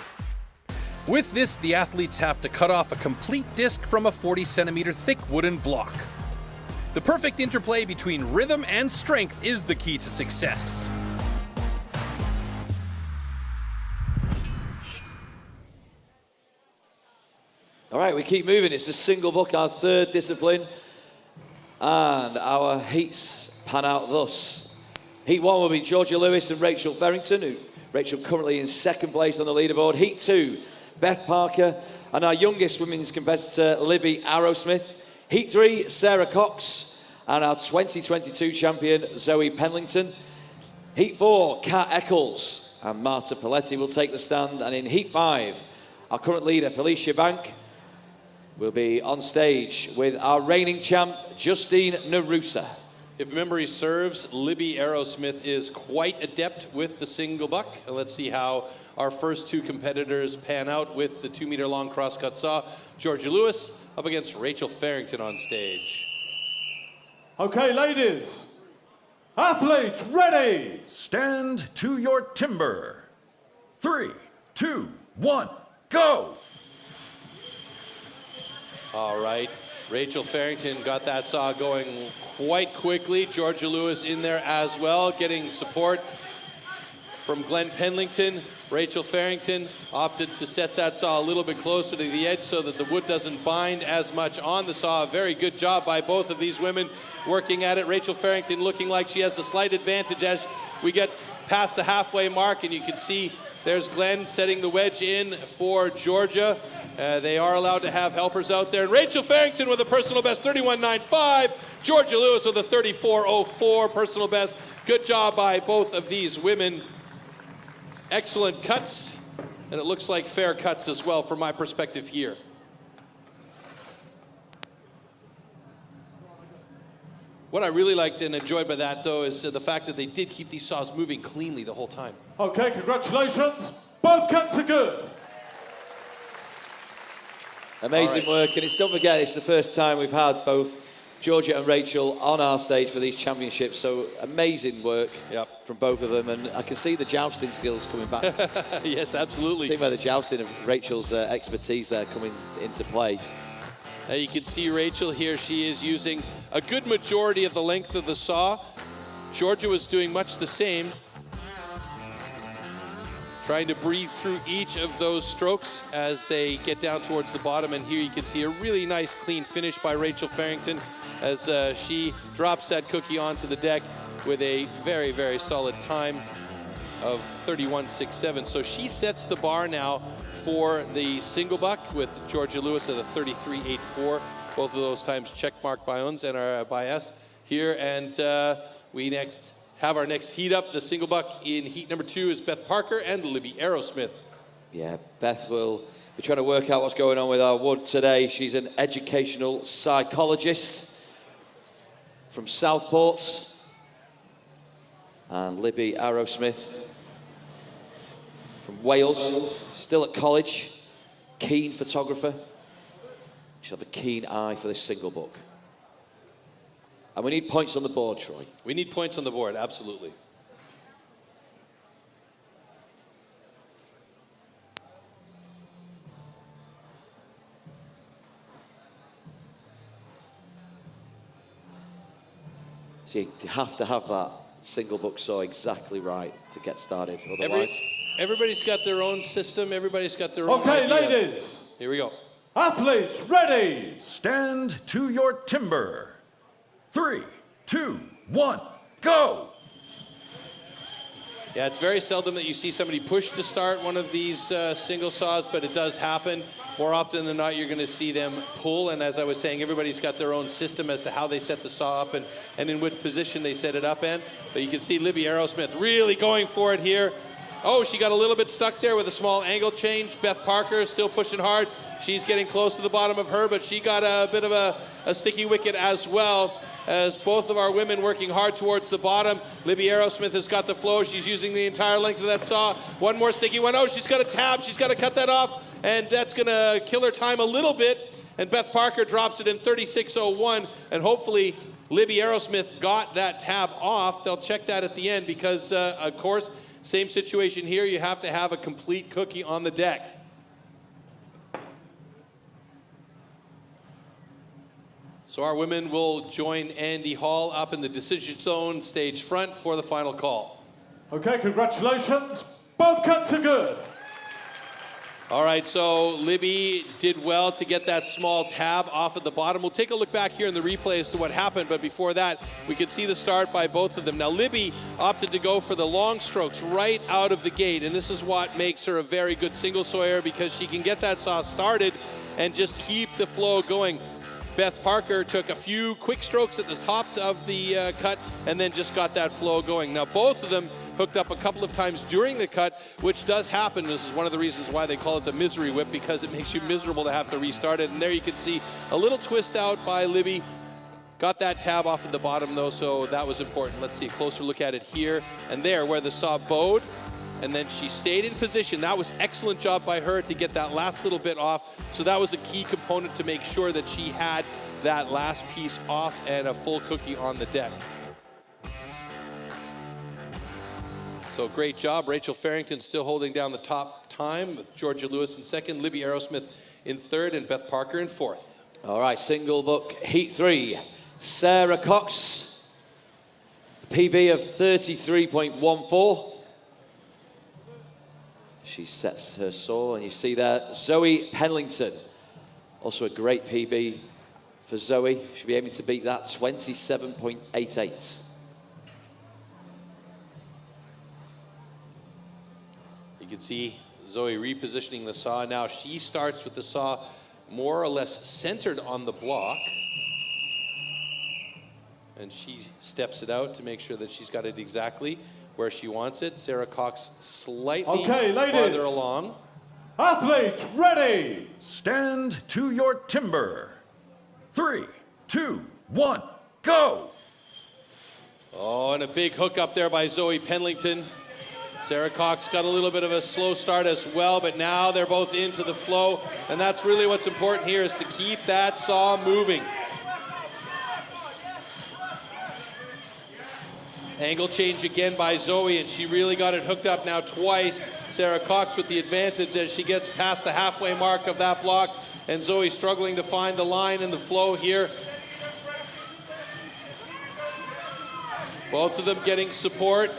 With this, the athletes have to cut off a complete disc from a 40-centimeter thick wooden block. The perfect interplay between rhythm and strength is the key to success. All right, we keep moving. It's the single buck, our third discipline. And our heats pan out thus. Heat 1 will be Georgia Lewis and Rachel Farrington, Rachel currently in 2nd place on the leaderboard. Heat 2, Beth Parker and our youngest women's competitor, Libby Arrowsmith. Heat 3, Sarah Cox and our 2022 champion, Zoe Penlington. Heat 4, Kat Eccles and Marta Paletti will take the stand. And in Heat 5, our current leader, Felicia Bank, will be on stage with our reigning champ, Justine Narusa. If memory serves, Libby Arrowsmith is quite adept with the single buck. And let's see how our first 2 competitors pan out with the 2-meter-long crosscut saw. Georgia Lewis up against Rachel Farrington on stage. Okay, ladies, athletes ready. Stand to your timber. 3, 2, 1, go! All right, Rachel Farrington got that saw going quite quickly. Georgia Lewis in there as well, getting support from Glenn Penlington. Rachel Farrington opted to set that saw a little bit closer to the edge so that the wood doesn't bind as much on the saw. A very good job by both of these women working at it. Rachel Farrington looking like she has a slight advantage as we get past the halfway mark, and you can see there's Glenn setting the wedge in for Georgia. They are allowed to have helpers out there. And Rachel Farrington with a personal best, 31.95. Georgia Lewis with a 34.04 personal best. Good job by both of these women. Excellent cuts, and it looks like fair cuts as well from my perspective here. What I really liked and enjoyed by that, though, is the fact that they did keep these saws moving cleanly the whole time. Okay, congratulations. Both cuts are good. Amazing work, and don't forget, it's the first time we've had both Georgia and Rachel on our stage for these championships, so amazing work from both of them, and I can see the jousting skills coming back. Yes, absolutely. See where the jousting of Rachel's expertise there coming into play. You can see Rachel here, she is using a good majority of the length of the saw. Georgia was doing much the same, trying to breathe through each of those strokes as they get down towards the bottom. And here you can see a really nice clean finish by Rachel Farrington as she drops that cookie onto the deck with a very, very solid time of 31.67. So she sets the bar now for the single buck with Georgia Lewis at a 33.84. Both of those times check marked by uns and by us here. And we next have our next heat up. The single buck in heat number 2 is Beth Parker and Libby Arrowsmith. Yeah, Beth will We're trying to work out what's going on with our wood today. She's an educational psychologist from Southport. And Libby Arrowsmith from Wales, still at college, keen photographer. She'll have a keen eye for this single book. And we need points on the board, Troy. We need points on the board, absolutely. See, you have to have that single book saw exactly right to get started. Otherwise, everybody's got their own system. Everybody's got their own idea. Okay, ladies. Here we go. Athletes, ready. Stand to your timber. 3, 2, 1, go! Yeah, it's very seldom that you see somebody push to start one of these single saws, but it does happen. More often than not, you're going to see them pull, and as I was saying, everybody's got their own system as to how they set the saw up and in which position they set it up in. But you can see Libby Arrowsmith really going for it here. Oh, she got a little bit stuck there with a small angle change. Beth Parker is still pushing hard. She's getting close to the bottom of her, but she got a bit of a sticky wicket as well, as both of our women working hard towards the bottom. Libby Arrowsmith has got the flow. She's using the entire length of that saw. One more sticky one. Oh, she's got a tab. She's got to cut that off, and that's going to kill her time a little bit. And Beth Parker drops it in 36.01, and hopefully Libby Arrowsmith got that tab off. They'll check that at the end because, of course, same situation here. You have to have a complete cookie on the deck. So our women will join Andy Hall up in the decision zone stage front for the final call. Okay, congratulations. Both cuts are good. All right, so Libby did well to get that small tab off at the bottom. We'll take a look back here in the replay as to what happened, but before that, we could see the start by both of them. Now, Libby opted to go for the long strokes right out of the gate, and this is what makes her a very good single sawyer because she can get that saw started and just keep the flow going. Beth Parker took a few quick strokes at the top of the cut and then just got that flow going. Now, both of them hooked up a couple of times during the cut, which does happen. This is one of the reasons why they call it the misery whip, because it makes you miserable to have to restart it. And there you can see a little twist out by Libby. Got that tab off at the bottom, though, so that was important. Let's see a closer look at it here and there where the saw bowed. And then she stayed in position. That was excellent job by her to get that last little bit off. So that was a key component to make sure that she had that last piece off and a full cookie on the deck. So great job. Rachel Farrington still holding down the top time with Georgia Lewis in second, Libby Arrowsmith in third, and Beth Parker in fourth. All right, single book, heat 3. Sarah Cox, PB of 33.14. She sets her saw, and you see there, Zoe Penlington. Also a great PB for Zoe. She'll be aiming to beat that, 27.88. You can see Zoe repositioning the saw. Now she starts with the saw more or less centered on the block. And she steps it out to make sure that she's got it exactly where she wants it. Sarah Cox slightly farther along. Athletes, ready. Stand to your timber. 3, 2, 1, go! Oh, and a big hook up there by Zoe Penlington. Sarah Cox got a little bit of a slow start as well, but now they're both into the flow, and that's really what's important here, is to keep that saw moving. Angle change again by Zoe, and she really got it hooked up now twice. Sarah Cox with the advantage as she gets past the halfway mark of that block, and Zoe struggling to find the line and the flow here. Both of them getting support.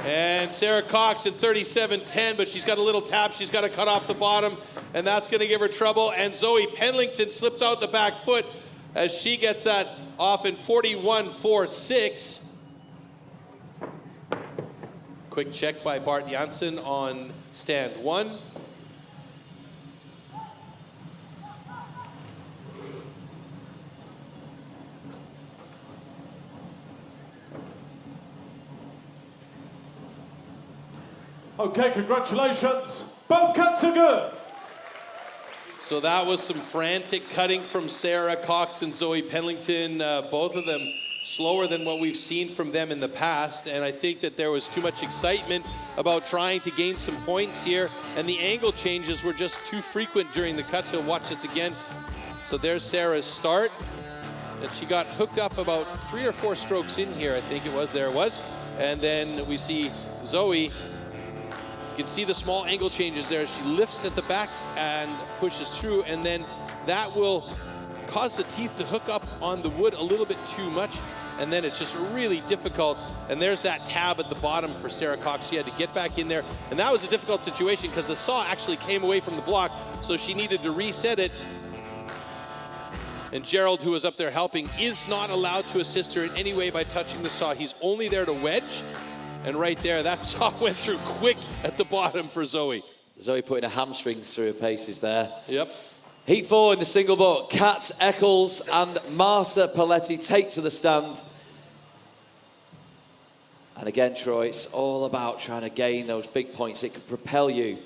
And Sarah Cox in 37.10, but she's got a little tap. She's got to cut off the bottom, and that's going to give her trouble. And Zoe Penlington slipped out the back foot as she gets that off in 41.46. Quick check by Bart Janssen on stand 1. Okay, congratulations. Both cuts are good. So that was some frantic cutting from Sarah Cox and Zoe Pendleton. Both of them slower than what we've seen from them in the past. And I think that there was too much excitement about trying to gain some points here. And the angle changes were just too frequent during the cut. So watch this again. So there's Sarah's start. And she got hooked up about 3 or 4 strokes in here, I think it was. There it was. And then we see Zoe. You can see the small angle changes there. She lifts at the back and pushes through, and then that will cause the teeth to hook up on the wood a little bit too much, and then it's just really difficult. And there's that tab at the bottom for Sarah Cox. She had to get back in there, and that was a difficult situation because the saw actually came away from the block, so she needed to reset it. And Gerald, who was up there helping, is not allowed to assist her in any way by touching the saw. He's only there to wedge. And right there, that saw went through quick at the bottom for Zoe. Zoe putting her hamstrings through her paces there. Yep. Heat 4 in the single buck. Kat Eccles and Marta Paletti take to the stand. And again, Troy, it's all about trying to gain those big points. It could propel you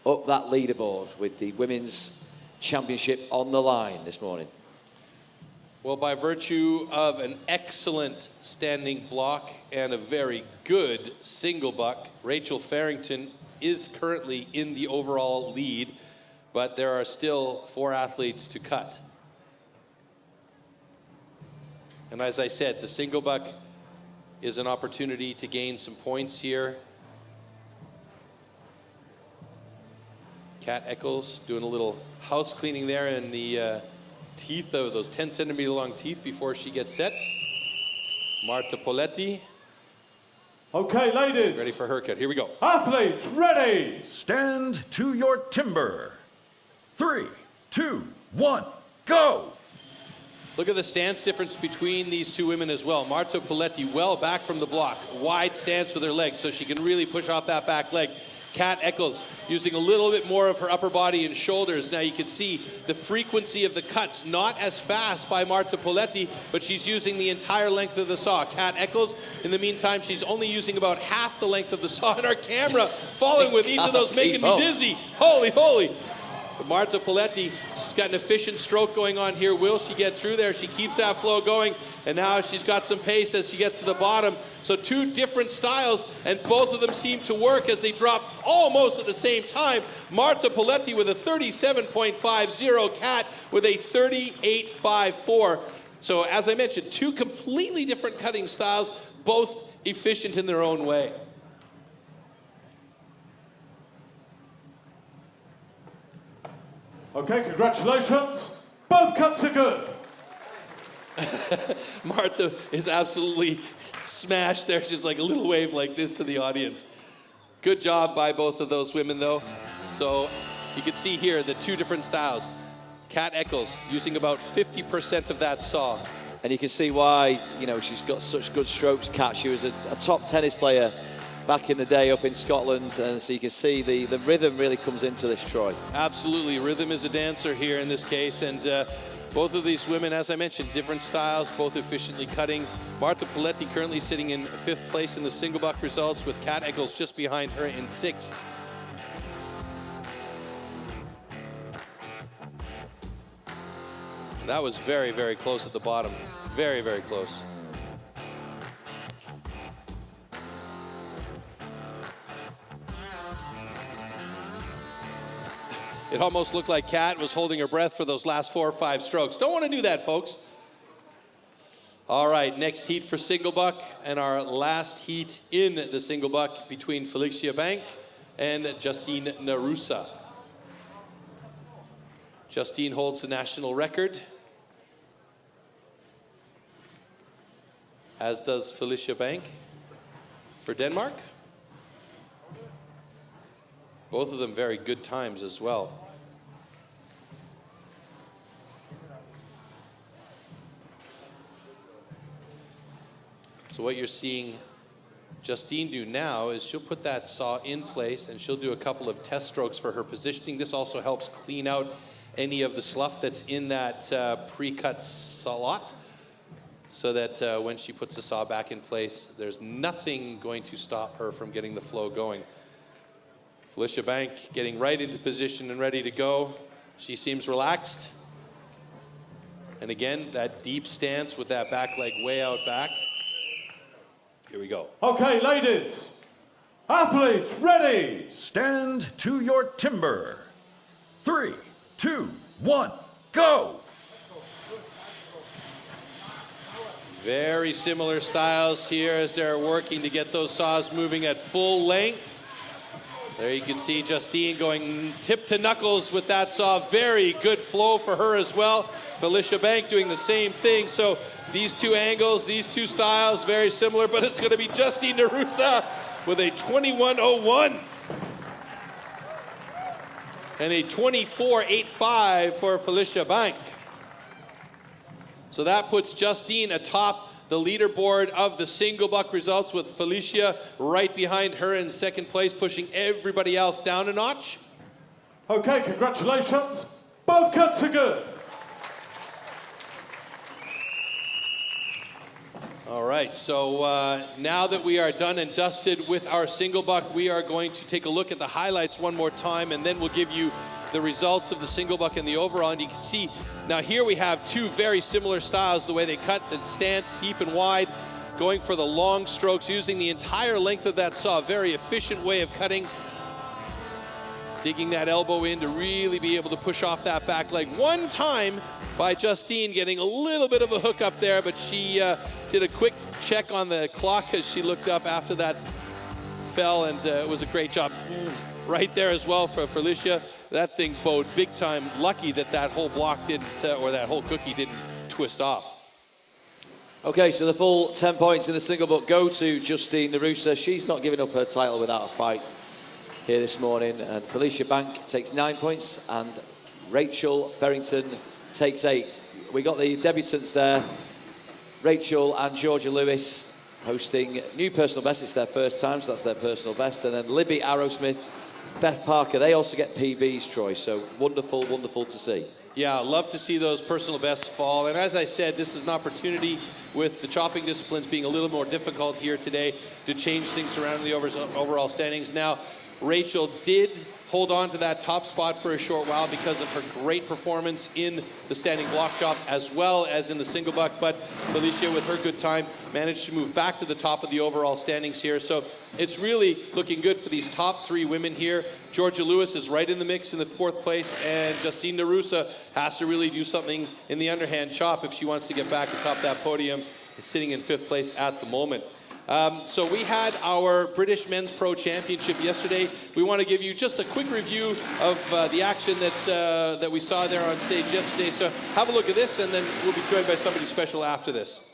up that leaderboard with the Women's Championship on the line this morning. Well, by virtue of an excellent standing block and a very good single buck, Rachel Farrington is currently in the overall lead, but there are still 4 athletes to cut. And as I said, the single buck is an opportunity to gain some points here. Kat Eccles doing a little house cleaning there in the teeth of those 10-centimeter long teeth before she gets set. Marta Paletti. Okay, ladies. Ready for her cut. Here we go. Athletes, ready. Stand to your timber. 3, 2, 1, go! Look at the stance difference between these two women as well. Marta Paletti well back from the block. Wide stance with her legs so she can really push off that back leg. Kat Eccles using a little bit more of her upper body and shoulders. Now you can see the frequency of the cuts, not as fast by Marta Paletti, but she's using the entire length of the saw. Kat Eccles, in the meantime, she's only using about half the length of the saw, and our camera falling with each of those making me dizzy. Holy, holy. But Marta Paletti, she's got an efficient stroke going on here. Will she get through there? She keeps that flow going, and now she's got some pace as she gets to the bottom. So 2 different styles, and both of them seem to work as they drop almost at the same time. Marta Paletti with a 37.50, Kat with a 38.54. So as I mentioned, 2 completely different cutting styles, both efficient in their own way. Okay, congratulations. Both cuts are good. Marta is absolutely smashed there. She's like a little wave like this to the audience. Good job by both of those women, though. So you can see here the 2 different styles. Kat Eccles using about 50% of that saw. And you can see why, you know, she's got such good strokes, Kat. She was a top tennis player back in the day up in Scotland, and so you can see the rhythm really comes into this, Troy. Absolutely, rhythm is a dancer here in this case, and both of these women, as I mentioned, different styles, both efficiently cutting. Marta Paletti currently sitting in 5th place in the single buck results, with Kat Eccles just behind her in 6th. That was very, very close at the bottom. Very, very close. It almost looked like Kat was holding her breath for those last 4 or 5 strokes. Don't want to do that, folks. All right, next heat for single buck, and our last heat in the single buck between Felicia Bank and Justine Narusa. Justine holds the national record, as does Felicia Bank for Denmark. Both of them very good times as well. So what you're seeing Justine do now is she'll put that saw in place and she'll do a couple of test strokes for her positioning. This also helps clean out any of the slough that's in that pre-cut slot, so that when she puts the saw back in place, there's nothing going to stop her from getting the flow going. Felicia Bank getting right into position and ready to go. She seems relaxed. And again, that deep stance with that back leg way out back. Here we go. Okay, ladies, athletes, ready. Stand to your timber. 3, 2, 1, go! Very similar styles here as they're working to get those saws moving at full length. There you can see Justine going tip to knuckles with that saw. Very good flow for her as well. Felicia Bank doing the same thing. So these two angles, these two styles, very similar, but it's going to be Justine Narusa with a 21.01 and a 24.85 for Felicia Bank. So that puts Justine atop the leaderboard of the single buck results, with Felicia right behind her in second place, pushing everybody else down a notch. Okay, congratulations. Both cuts are good. All right, so now that we are done and dusted with our single buck, we are going to take a look at the highlights one more time, and then we'll give you the results of the single buck and the overall. And you can see now here we have two very similar styles, the way they cut, the stance deep and wide, going for the long strokes, using the entire length of that saw. Very efficient way of cutting, digging that elbow in to really be able to push off that back leg. One time by Justine getting a little bit of a hook up there, but she did a quick check on the clock as she looked up after that fell, and it was a great job right there as well for Felicia. That thing bowed big time. Lucky that that whole block didn't, or that whole cookie didn't twist off. Okay, so the full 10 points in the single buck go to Justine Narusa. She's not giving up her title without a fight here this morning. And Felicia Bank takes 9 points, and Rachel Berrington takes 8. We got the debutants there, Rachel and Georgia Lewis, hosting new personal best. It's their first time, so that's their personal best. And then Libby Arrowsmith, Beth Parker, they also get PBs, Troy. So wonderful, wonderful to see. Yeah, love to see those personal bests fall. And as I said, this is an opportunity, with the chopping disciplines being a little more difficult here today, to change things around in the overall standings. Now, Rachel did hold on to that top spot for a short while because of her great performance in the standing block chop as well as in the single buck, but Felicia, with her good time, managed to move back to the top of the overall standings here. So it's really looking good for these top three women here. Georgia Lewis is right in the mix in the 4th place, and Justine Narusa has to really do something in the underhand chop if she wants to get back atop that podium, sitting in 5th place at the moment. So we had our British Men's Pro Championship yesterday. We want to give you just a quick review of the action that we saw there on stage yesterday. So have a look at this, and then we'll be joined by somebody special after this.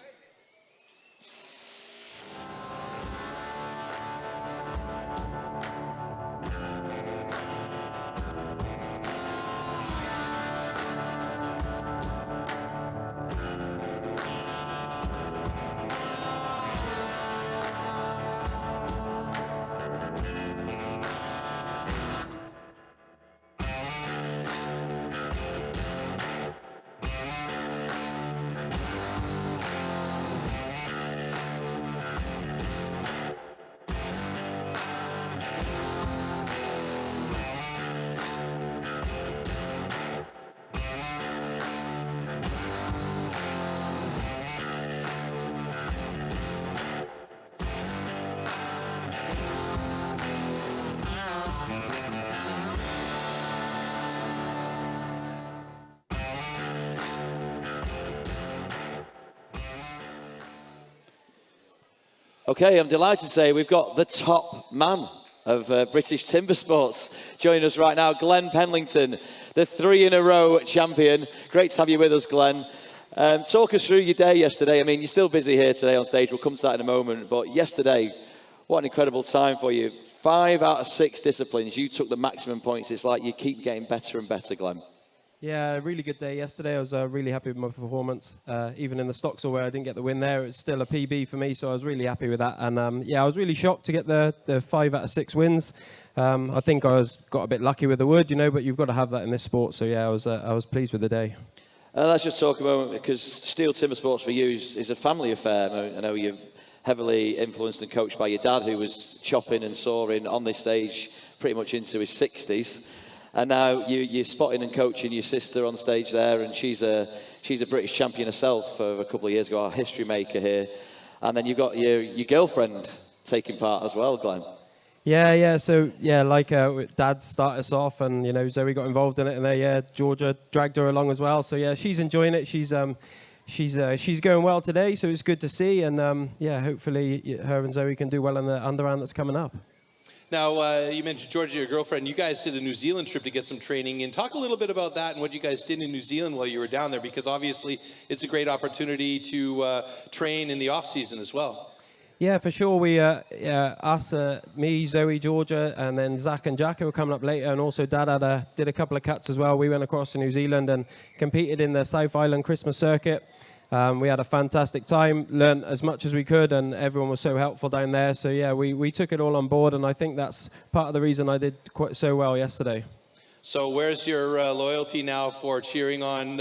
Okay, I'm delighted to say we've got the top man of British Timber Sports joining us right now, Glenn Penlington, the 3-in-a-row champion. Great to have you with us, Glenn. Talk us through your day yesterday. I mean, you're still busy here today on stage. We'll come to that in a moment. But yesterday, what an incredible time for you. 5 out of 6 disciplines. You took the maximum points. It's like you keep getting better and better, Glenn. Yeah, a really good day yesterday. I was really happy with my performance. Even in the Stockstill where I didn't get the win there, it's still a PB for me, so I was really happy with that. And yeah, I was really shocked to get the 5 out of 6 wins. I think I got a bit lucky with the wood, you know, but you've got to have that in this sport. So yeah, I was pleased with the day. Let's just talk a moment, because STIHL Timbersports for you is a family affair. I know you're heavily influenced and coached by your dad, who was chopping and sawing on this stage pretty much into his 60s. And now you're spotting and coaching your sister on stage there, and she's a British champion herself a couple of years ago, our history maker here. And then you've got your girlfriend taking part as well, Glenn. Yeah. So like Dad started us off, and you know Zoe got involved in it, and Georgia dragged her along as well. So yeah, she's enjoying it. She's going well today, so it's good to see. And hopefully her and Zoe can do well in the underhand that's coming up. Now, you mentioned Georgia, your girlfriend. You guys did a New Zealand trip to get some training. And talk a little bit about that and what you guys did in New Zealand while you were down there, because obviously it's a great opportunity to train in the off-season as well. Yeah, for sure. We, me, Zoe, Georgia, and then Zach and Jack who were coming up later, and also Dad did a couple of cuts as well. We went across to New Zealand and competed in the South Island Christmas circuit. We had a fantastic time, learned as much as we could, and everyone was so helpful down there. So yeah, we took it all on board, and I think that's part of the reason I did quite so well yesterday. So where's your loyalty now for cheering on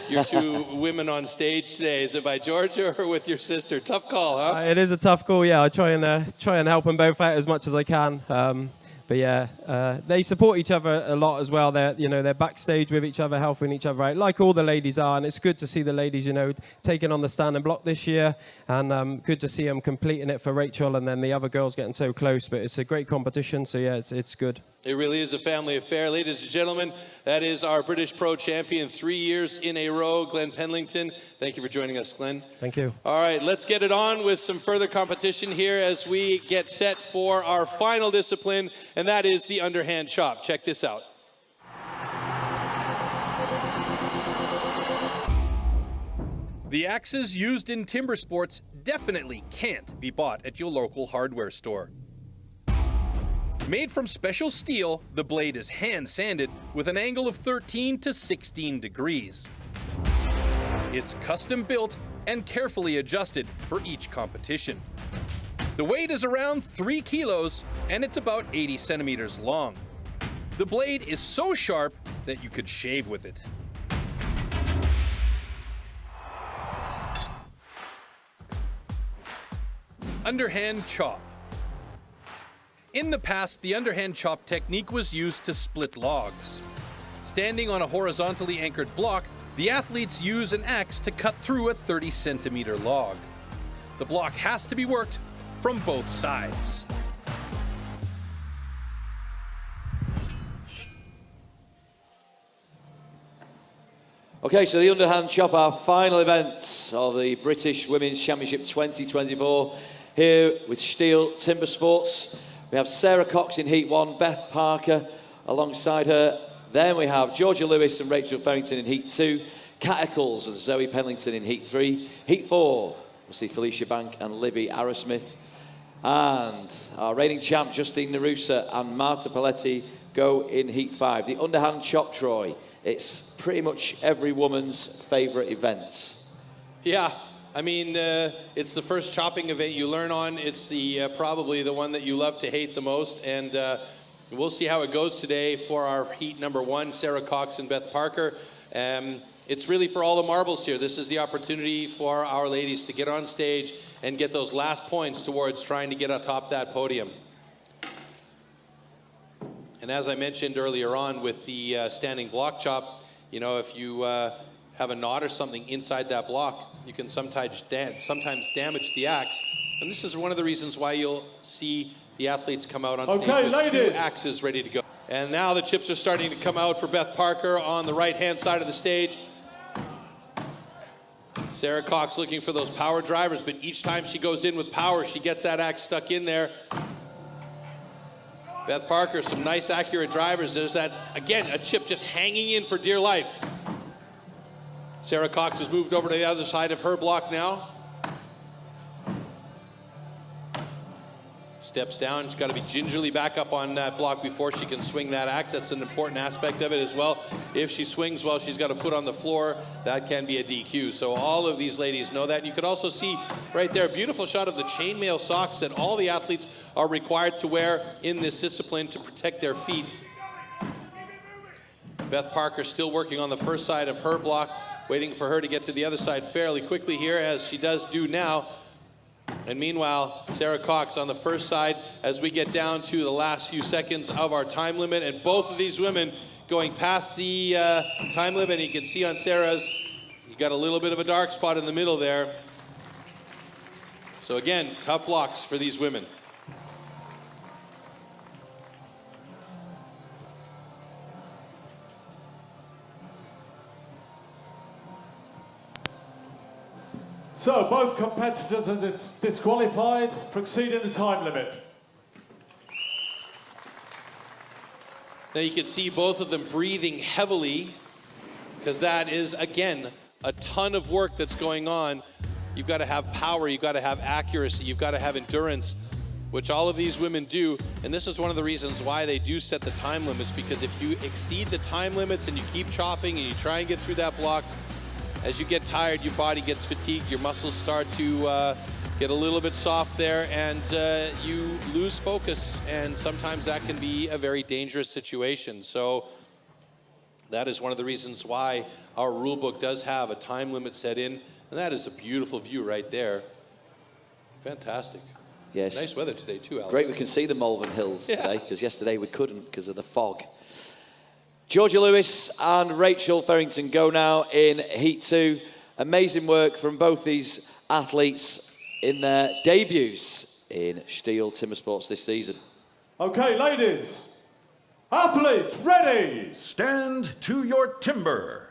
your two women on stage today? Is it by Georgia or with your sister? Tough call, huh? It is a tough call, yeah. I try and help them both out as much as I can. But yeah, they support each other a lot as well. They're backstage with each other, helping each other out, like all the ladies are. And it's good to see the ladies, taking on the standing block this year. And good to see them completing it for Rachel, and then the other girls getting so close. But it's a great competition, so yeah, it's good. It really is a family affair. Ladies and gentlemen, that is our British Pro Champion 3 years in a row, Glenn Pendlington. Thank you for joining us, Glenn. Thank you. All right, let's get it on with some further competition here as we get set for our final discipline, and that is the underhand chop. Check this out. The axes used in timber sports definitely can't be bought at your local hardware store. Made from special steel, the blade is hand sanded with an angle of 13 to 16 degrees. It's custom built and carefully adjusted for each competition. The weight is around 3 kilos and it's about 80 centimeters long. The blade is so sharp that you could shave with it. Underhand chop. In the past, the underhand chop technique was used to split logs. Standing on a horizontally anchored block, the athletes use an axe to cut through a 30-centimeter log. The block has to be worked from both sides. Okay, so the underhand chop, our final event of the British Women's Championship 2024, here with STIHL Timbersports. We have Sarah Cox in Heat 1, Beth Parker alongside her. Then we have Georgia Lewis and Rachel Farrington in Heat 2, Kat Eccles and Zoe Pendlington in Heat 3. Heat 4, we'll see Felicia Bank and Libby Arrowsmith. And our reigning champ, Justine Narusa and Marta Paletti, go in Heat 5. The underhand chop, Troy, it's pretty much every woman's favourite event. Yeah. I mean, it's the first chopping event you learn on. It's the probably the one that you love to hate the most. And we'll see how it goes today for our heat number 1, Sarah Cox and Beth Parker. It's really for all the marbles here. This is the opportunity for our ladies to get on stage and get those last points towards trying to get atop that podium. And as I mentioned earlier on with the standing block chop, if you have a knot or something inside that block, you can sometimes damage the axe. And this is one of the reasons why you'll see the athletes come out on stage with ladies. 2 axes ready to go. And now the chips are starting to come out for Beth Parker on the right-hand side of the stage. Sarah Cox looking for those power drivers, but each time she goes in with power, she gets that axe stuck in there. Beth Parker, some nice accurate drivers. There's that, again, a chip just hanging in for dear life. Sarah Cox has moved over to the other side of her block now. Steps down. She's got to be gingerly back up on that block before she can swing that axe. That's an important aspect of it as well. If she swings while she's got a foot on the floor, that can be a DQ. So all of these ladies know that. You could also see right there a beautiful shot of the chainmail socks that all the athletes are required to wear in this discipline to protect their feet. Beth Parker still working on the first side of her block, waiting for her to get to the other side fairly quickly here, as she does do now. And meanwhile, Sarah Cox on the first side as we get down to the last few seconds of our time limit. And both of these women going past the time limit. You can see on Sarah's, you got a little bit of a dark spot in the middle there. So again, tough blocks for these women. So both competitors are disqualified for exceeding the time limit. Now you can see both of them breathing heavily because that is, again, a ton of work that's going on. You've got to have power, you've got to have accuracy, you've got to have endurance, which all of these women do. And this is one of the reasons why they do set the time limits, because if you exceed the time limits and you keep chopping and you try and get through that block, as you get tired, your body gets fatigued, your muscles start to get a little bit soft there, and you lose focus, and sometimes that can be a very dangerous situation. So that is one of the reasons why our rule book does have a time limit set in, and that is a beautiful view right there. Fantastic. Yes. Nice weather today too, Alex. Great we can see the Malvern Hills today, because yesterday we couldn't because of the fog. Georgia Lewis and Rachel Farrington go now in Heat 2. Amazing work from both these athletes in their debuts in STIHL Timbersports this season. Okay, ladies, athletes ready. Stand to your timber.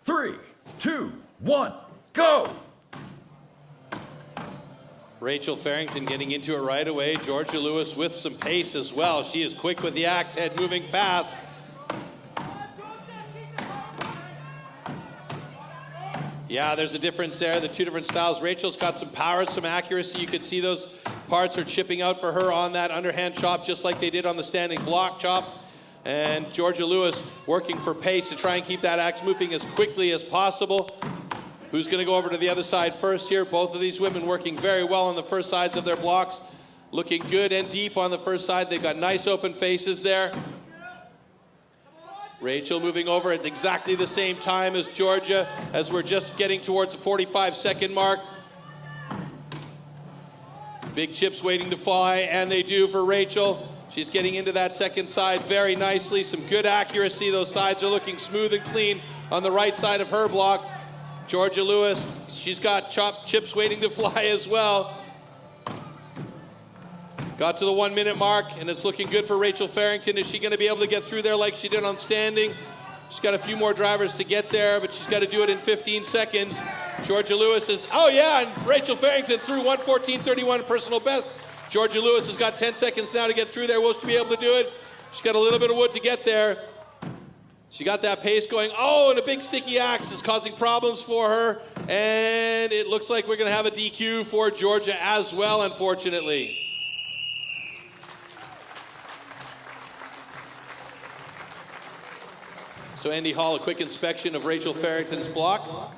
3, 2, 1, go! Rachel Farrington getting into it right away. Georgia Lewis with some pace as well. She is quick with the axe head, moving fast. Yeah, there's a difference there, the two different styles. Rachel's got some power, some accuracy. You could see those parts are chipping out for her on that underhand chop, just like they did on the standing block chop. And Georgia Lewis working for pace to try and keep that axe moving as quickly as possible. Who's going to go over to the other side first here? Both of these women working very well on the first sides of their blocks. Looking good and deep on the first side. They've got nice open faces there. Rachel moving over at exactly the same time as Georgia, as we're just getting towards the 45-second mark. Big chips waiting to fly, and they do for Rachel. She's getting into that second side very nicely. Some good accuracy. Those sides are looking smooth and clean on the right side of her block. Georgia Lewis, she's got chips waiting to fly as well. Got to the 1 minute mark, and it's looking good for Rachel Farrington. Is she going to be able to get through there like she did on standing? She's got a few more drivers to get there, but she's got to do it in 15 seconds. Georgia Lewis is, oh yeah, and Rachel Farrington through 1:14.31 personal best. Georgia Lewis has got 10 seconds now to get through there. Will she be able to do it? She's got a little bit of wood to get there. She got that pace going. Oh, and a big sticky axe is causing problems for her. And it looks like we're going to have a DQ for Georgia as well, unfortunately. So Andy Hall, a quick inspection of Rachel Farrington's block.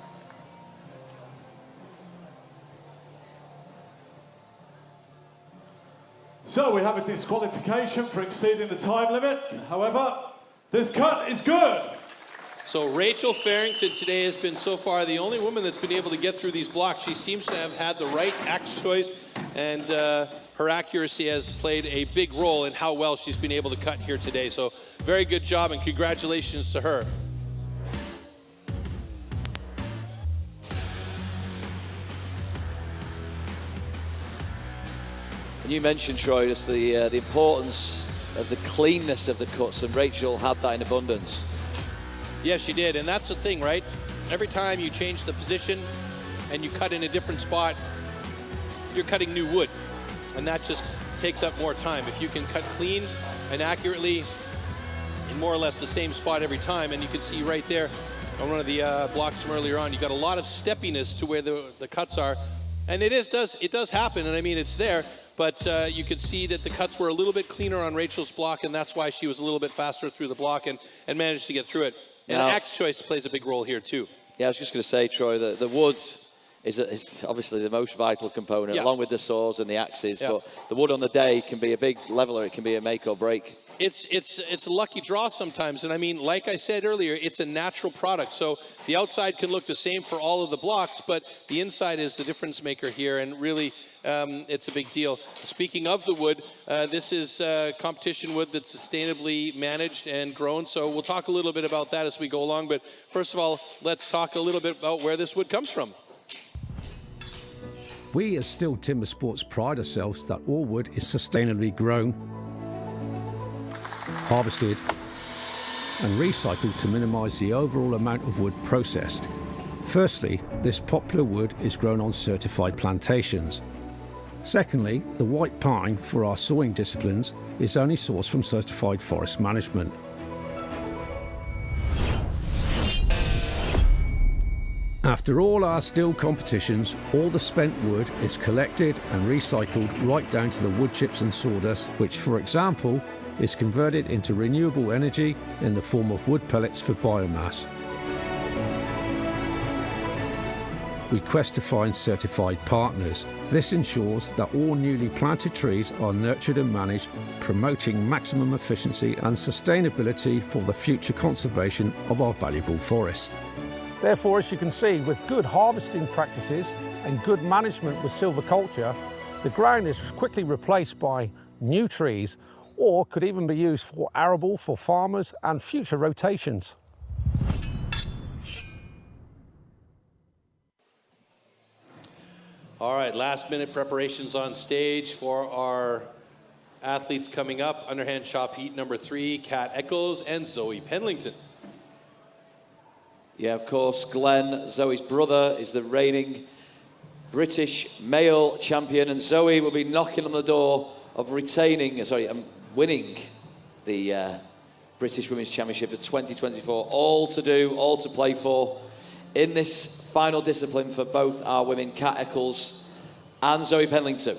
So we have a disqualification for exceeding the time limit. However, this cut is good. So Rachel Farrington today has been so far the only woman that's been able to get through these blocks. She seems to have had the right axe choice, and her accuracy has played a big role in how well she's been able to cut here today. So very good job, and congratulations to her. You mentioned, Troy, just the importance of the cleanness of the cuts, and Rachel had that in abundance. Yes, she did, and that's the thing, right? Every time you change the position and you cut in a different spot, you're cutting new wood, and that just takes up more time. If you can cut clean and accurately in more or less the same spot every time, and you can see right there on one of the blocks from earlier on, you got a lot of steppiness to where the cuts are, and it does happen, and I mean it's there. But you could see that the cuts were a little bit cleaner on Rachel's block, and that's why she was a little bit faster through the block and managed to get through it. And axe choice plays a big role here, too. Yeah, I was just going to say, Troy, that the wood is obviously the most vital component, Yeah. along with the saws and the axes. Yeah. But the wood on the day can be a big leveler. It can be a make or break. It's a lucky draw sometimes, and I mean, like I said earlier, it's a natural product. So the outside can look the same for all of the blocks, but the inside is the difference maker here, and really, it's a big deal. Speaking of the wood, this is competition wood that's sustainably managed and grown. So we'll talk a little bit about that as we go along. But first of all, let's talk a little bit about where this wood comes from. We as STIHL Timbersports pride ourselves that all wood is sustainably grown, harvested and recycled to minimise the overall amount of wood processed. Firstly, this popular wood is grown on certified plantations. Secondly, the white pine for our sawing disciplines is only sourced from certified forest management. After all our STIHL competitions, all the spent wood is collected and recycled right down to the wood chips and sawdust, which, for example, is converted into renewable energy in the form of wood pellets for biomass. We quest to find certified partners. This ensures that all newly planted trees are nurtured and managed, promoting maximum efficiency and sustainability for the future conservation of our valuable forests. Therefore, as you can see, with good harvesting practices and good management with silviculture, the ground is quickly replaced by new trees, or could even be used for arable for farmers and future rotations. All right, last minute preparations on stage for our athletes coming up. Underhand Chop heat number 3, Kat Eccles and Zoe Penlington. Yeah, of course, Glenn, Zoe's brother, is the reigning British male champion, and Zoe will be knocking on the door of winning the British Women's Championship for 2024. All to do, all to play for in this final discipline for both our women, Kat Eccles and Zoe Penlington.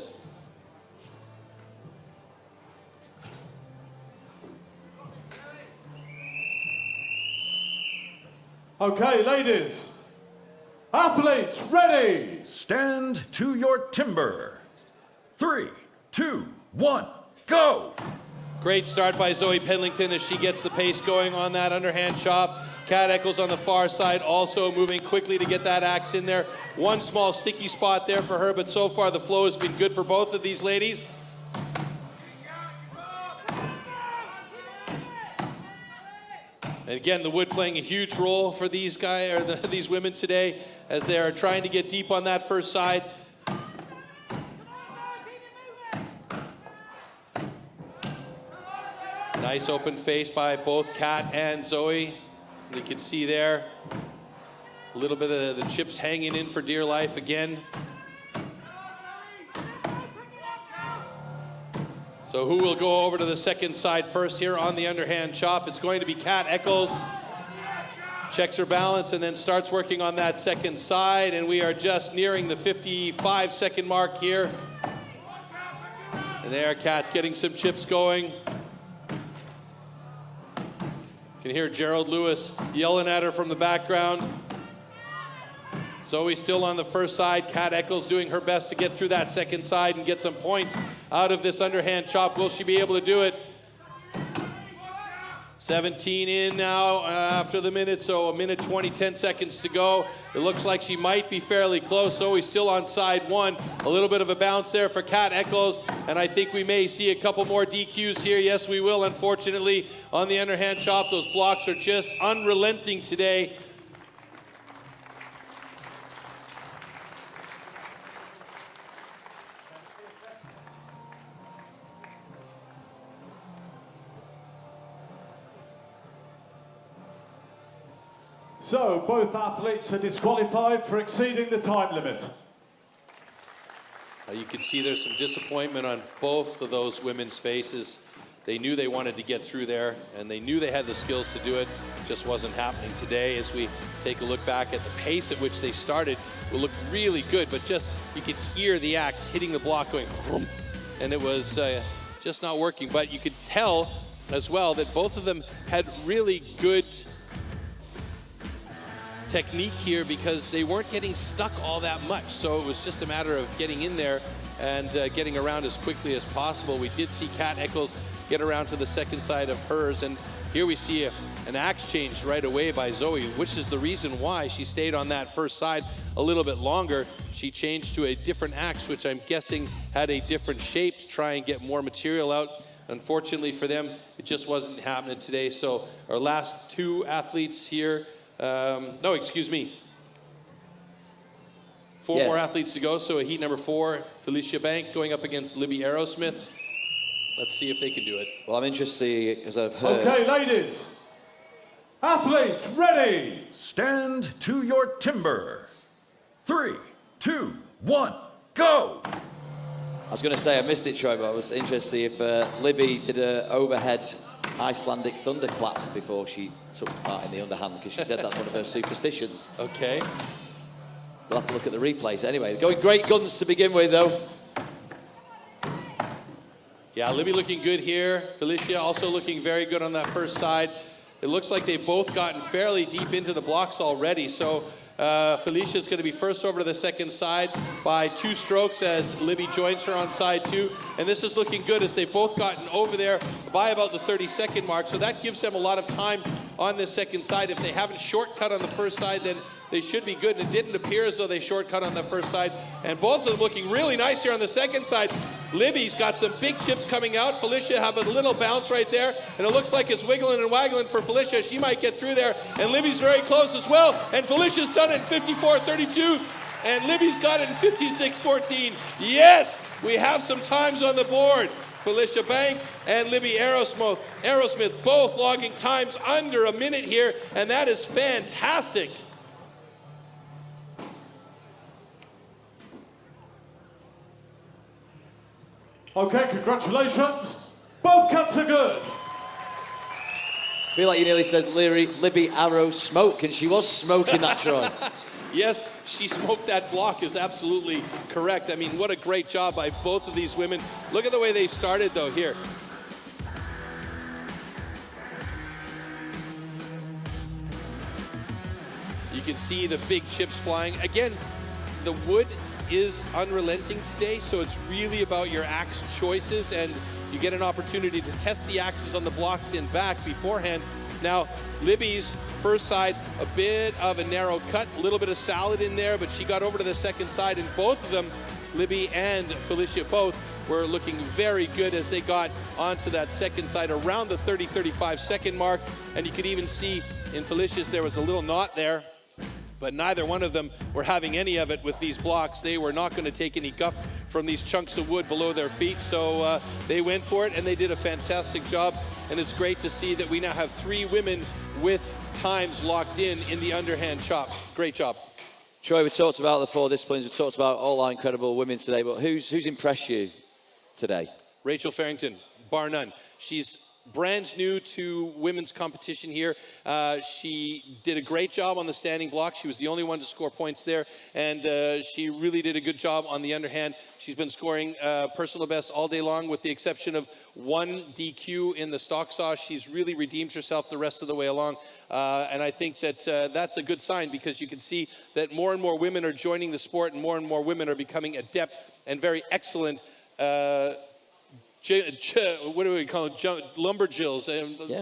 Okay, ladies, athletes, ready? Stand to your timber. 3, 2, 1, go! Great start by Zoe Penlington as she gets the pace going on that underhand chop. Kat Eccles on the far side also moving quickly to get that axe in there. One small sticky spot there for her, but so far the flow has been good for both of these ladies. And again, the wood playing a huge role for these these women today as they are trying to get deep on that first side. Nice open face by both Kat and Zoe. You can see there a little bit of the chips hanging in for dear life again. So who will go over to the second side first here on the underhand chop? It's going to be Kat Eccles. Checks her balance and then starts working on that second side, and we are just nearing the 55-second mark here. And there, Kat's getting some chips going. You can hear Gerald Lewis yelling at her from the background. Zoe still on the first side. Kat Eccles doing her best to get through that second side and get some points out of this underhand chop. Will she be able to do it? 17 in now after the minute, so a minute 20, 10 seconds to go. It looks like she might be fairly close. Zoe's still on side one. A little bit of a bounce there for Kat Eccles, and I think we may see a couple more DQs here. Yes, we will, unfortunately, on the underhand chop. Those blocks are just unrelenting today. So, both athletes are disqualified for exceeding the time limit. You can see there's some disappointment on both of those women's faces. They knew they wanted to get through there, and they knew they had the skills to do it. Just wasn't happening today. As we take a look back at the pace at which they started, it looked really good, but just you could hear the axe hitting the block going, and it was just not working. But you could tell as well that both of them had really good technique here because they weren't getting stuck all that much. So it was just a matter of getting in there and getting around as quickly as possible. We did see Kat Eccles get around to the second side of hers, and here we see an axe change right away by Zoe, which is the reason why she stayed on that first side a little bit longer. She changed to a different axe, which I'm guessing had a different shape to try and get more material out. Unfortunately for them, it just wasn't happening today. So our last two athletes here, no, excuse me. Four more athletes to go. So heat number 4, Felicia Bank going up against Libby Arrowsmith. Let's see if they can do it. Well, I'm interested because I've heard. Okay, ladies. Athletes, ready. Stand to your timber. 3, 2, 1, go. I was going to say I missed it, Troy, but I was interested to see if Libby did an overhead Icelandic thunderclap before she took part in the underhand, because she said that's one of her superstitions. Okay. We'll have to look at the replays. Anyway, going great guns to begin with, though. Yeah, Libby looking good here. Felicia also looking very good on that first side. It looks like they've both gotten fairly deep into the blocks already. So Felicia's going to be first over to the second side by 2 strokes as Libby joins her on side 2. And this is looking good as they've both gotten over there by about the 30-second mark. So that gives them a lot of time on this second side. If they haven't shortcut on the first side, then they should be good. And it didn't appear as though they shortcut on the first side. And both of them looking really nice here on the second side. Libby's got some big chips coming out. Felicia have a little bounce right there. And it looks like it's wiggling and waggling for Felicia. She might get through there. And Libby's very close as well. And Felicia's done it in 54.32. And Libby's got it in 56.14. Yes, we have some times on the board. Felicia Bank and Libby Arrowsmith both logging times under a minute here. And that is fantastic. Okay, congratulations. Both cuts are good. I feel like you nearly said Libby Arrow smoke, and she was smoking that, Troy. Yes, she smoked that block is absolutely correct. I mean, what a great job by both of these women. Look at the way they started, though, here. You can see the big chips flying. Again, the wood is unrelenting today, so it's really about your axe choices, and you get an opportunity to test the axes on the blocks in back beforehand. Now, Libby's first side, a bit of a narrow cut, a little bit of salad in there, but she got over to the second side, and both of them, Libby and Felicia both, were looking very good as they got onto that second side around the 30-35 second mark. And you could even see in Felicia's there was a little knot there, but neither one of them were having any of it with these blocks. They were not going to take any guff from these chunks of wood below their feet, so they went for it, and they did a fantastic job. And it's great to see that we now have 3 women with times locked in the underhand chop. Great job. Troy, we talked about the 4 disciplines, we talked about all our incredible women today, but who's impressed you today? Rachel Farrington, bar none. She's brand new to women's competition here. She did a great job on the standing block. She was the only one to score points there, and she really did a good job on the underhand. She's been scoring personal best all day long, with the exception of 1 DQ in the stock saw. She's really redeemed herself the rest of the way along, and I think that that's a good sign, because you can see that more and more women are joining the sport, and more women are becoming adept and very excellent what do we call it? Lumberjills.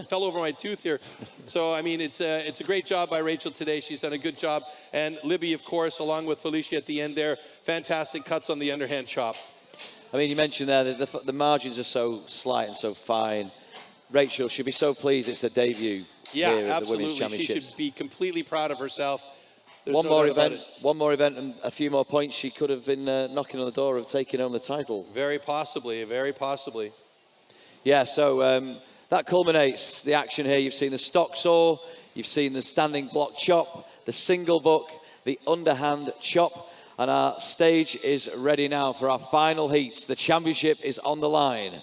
Fell over my tooth here. So, I mean, it's a great job by Rachel today. She's done a good job. And Libby, of course, along with Felicia at the end there, fantastic cuts on the underhand chop. I mean, you mentioned there that the margins are so slight and so fine. Rachel should be so pleased it's her debut here at the Women's Championships. She should be completely proud of herself. One more event and a few more points, she could have been knocking on the door of taking home the title. Very possibly, very possibly. Yeah, so that culminates the action here. You've seen the stock saw, you've seen the standing block chop, the single buck, the underhand chop, and our stage is ready now for our final heats. The championship is on the line.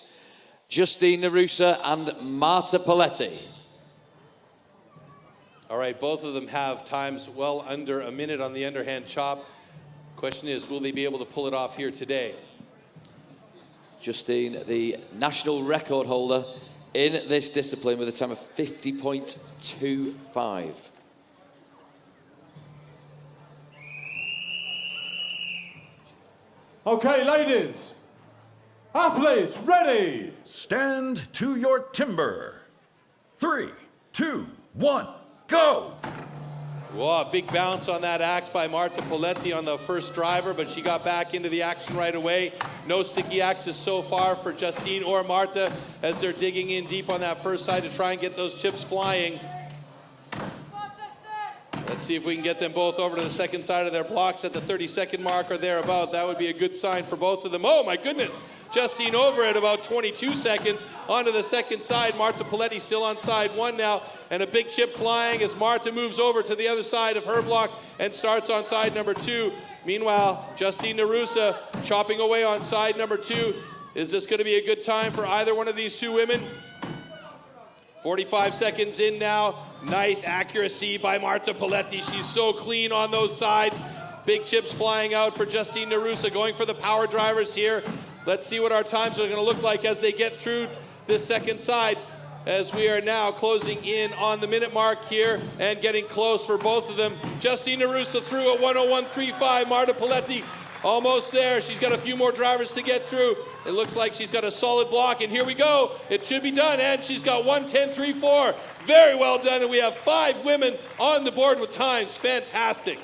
Justine Narusa and Marta Paletti. All right, both of them have times well under a minute on the underhand chop. Question is, will they be able to pull it off here today? Justine, the national record holder in this discipline, with a time of 50.25. Okay, ladies. Athletes, ready. Stand to your timber. 3, 2, 1, go! Whoa, big bounce on that axe by Marta Poletti on the first driver, but she got back into the action right away. No sticky axes so far for Justine or Marta as they're digging in deep on that first side to try and get those chips flying. Let's see if we can get them both over to the second side of their blocks at the 30-second mark or thereabout. That would be a good sign for both of them. Oh my goodness, Justine over at about 22 seconds onto the second side. Marta Poletti still on side one now, and a big chip flying as Marta moves over to the other side of her block and starts on side number 2. Meanwhile, Justine Narusa chopping away on side number 2. Is this going to be a good time for either one of these two women? 45 seconds in now. Nice accuracy by Marta Poletti. She's so clean on those sides. Big chips flying out for Justine Narusa, going for the power drivers here. Let's see what our times are going to look like as they get through this second side, as we are now closing in on the minute mark here and getting close for both of them. Justine Narusa through at 101.35. Marta Poletti almost there. She's got a few more drivers to get through. It looks like she's got a solid block, and here we go. It should be done, and she's got 1:10.34. Very well done, and we have 5 women on the board with times. Fantastic.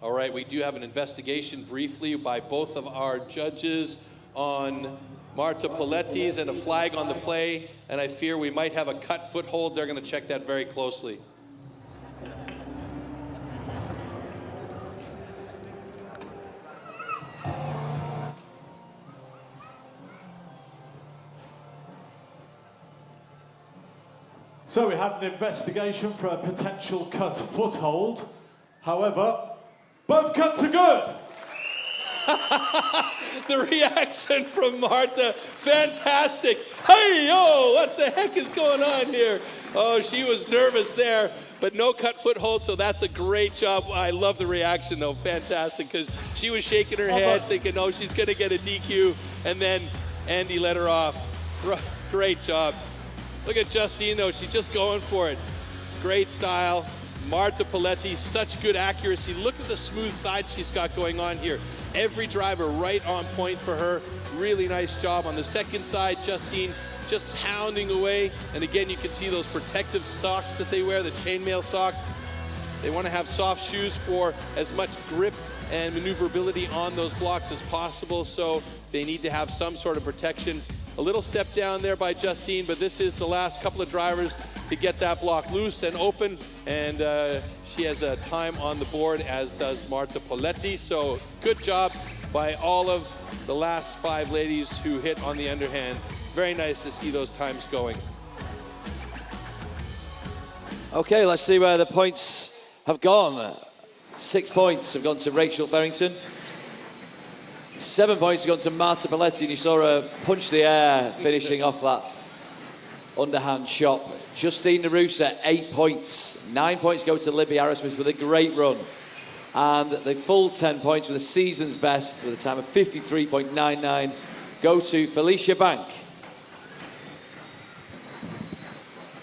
All right, we do have an investigation briefly by both of our judges on Marta Poletti's and a flag on the play, and I fear we might have a cut foothold. They're going to check that very closely. So we had an investigation for a potential cut foothold. However, both cuts are good. The reaction from Marta, fantastic. Hey, oh, what the heck is going on here? Oh, she was nervous there, but no cut foothold, so that's a great job. I love the reaction, though, fantastic, because she was shaking her head, thinking, oh, she's going to get a DQ, and then Andy let her off. Great job. Look at Justine, though. She's just going for it. Great style. Marta Poletti, such good accuracy. Look at the smooth side she's got going on here. Every driver right on point for her. Really nice job. On the second side, Justine just pounding away. And again, you can see those protective socks that they wear, the chainmail socks. They want to have soft shoes for as much grip and maneuverability on those blocks as possible. So they need to have some sort of protection. A little step down there by Justine, but this is the last couple of drivers to get that block loose and open, and she has a time on the board, as does Marta Poletti. So good job by all of the last 5 ladies who hit on the underhand. Very nice to see those times going. Okay, let's see where the points have gone. 6 points have gone to Rachel Farrington. 7 points have gone to Marta Poletti, and you saw her punch the air, finishing off that underhand chop. Justine Narusa, 8 points. 9 points go to Libby Arrowsmith with a great run. And the full 10 points with a season's best with a time of 53.99 go to Felicia Bank.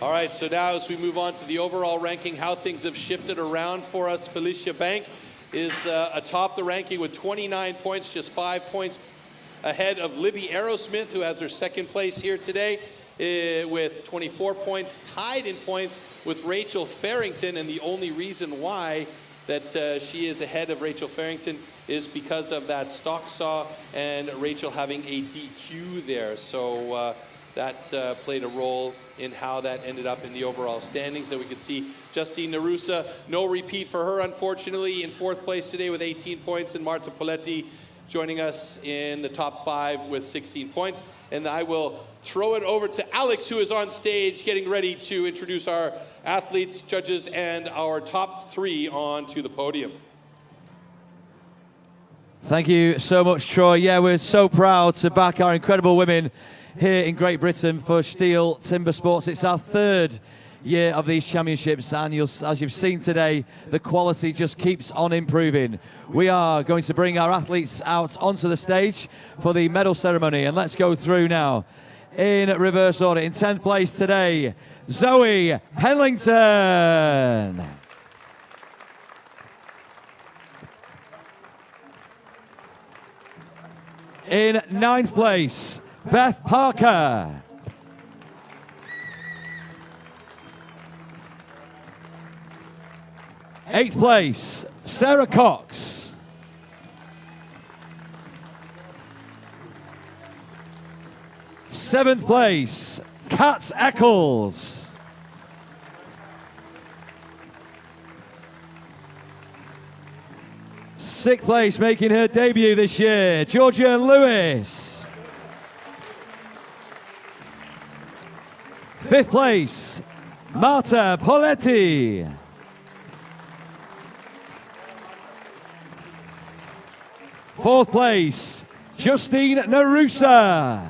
All right, so now as we move on to the overall ranking, how things have shifted around for us, Felicia Bank is atop the ranking with 29 points, just 5 points ahead of Libby Arrowsmith, who has her second place here today with 24 points, tied in points with Rachel Farrington. And the only reason why that she is ahead of Rachel Farrington is because of that stock saw and Rachel having a DQ there. So that played a role in how that ended up in the overall standings. So we could see Justine Narusa, no repeat for her, unfortunately, in 4th place today with 18 points, and Marta Poletti joining us in the top 5 with 16 points. And I will throw it over to Alex, who is on stage getting ready to introduce our athletes, judges, and our top 3 onto the podium. Thank you so much, Troy. Yeah, we're so proud to back our incredible women here in Great Britain for STIHL Timbersports. It's our 3rd year of these championships, and as you've seen today, the quality just keeps on improving. We are going to bring our athletes out onto the stage for the medal ceremony, and let's go through now. in reverse order. In 10th place today, Zoe Penlington. In 9th place, Beth Parker. Eighth place, Sarah Cox. Seventh place, Kat Eccles. Sixth place, making her debut this year, Georgia Lewis. Fifth place, Marta Poletti. Fourth place, Justine Narusa.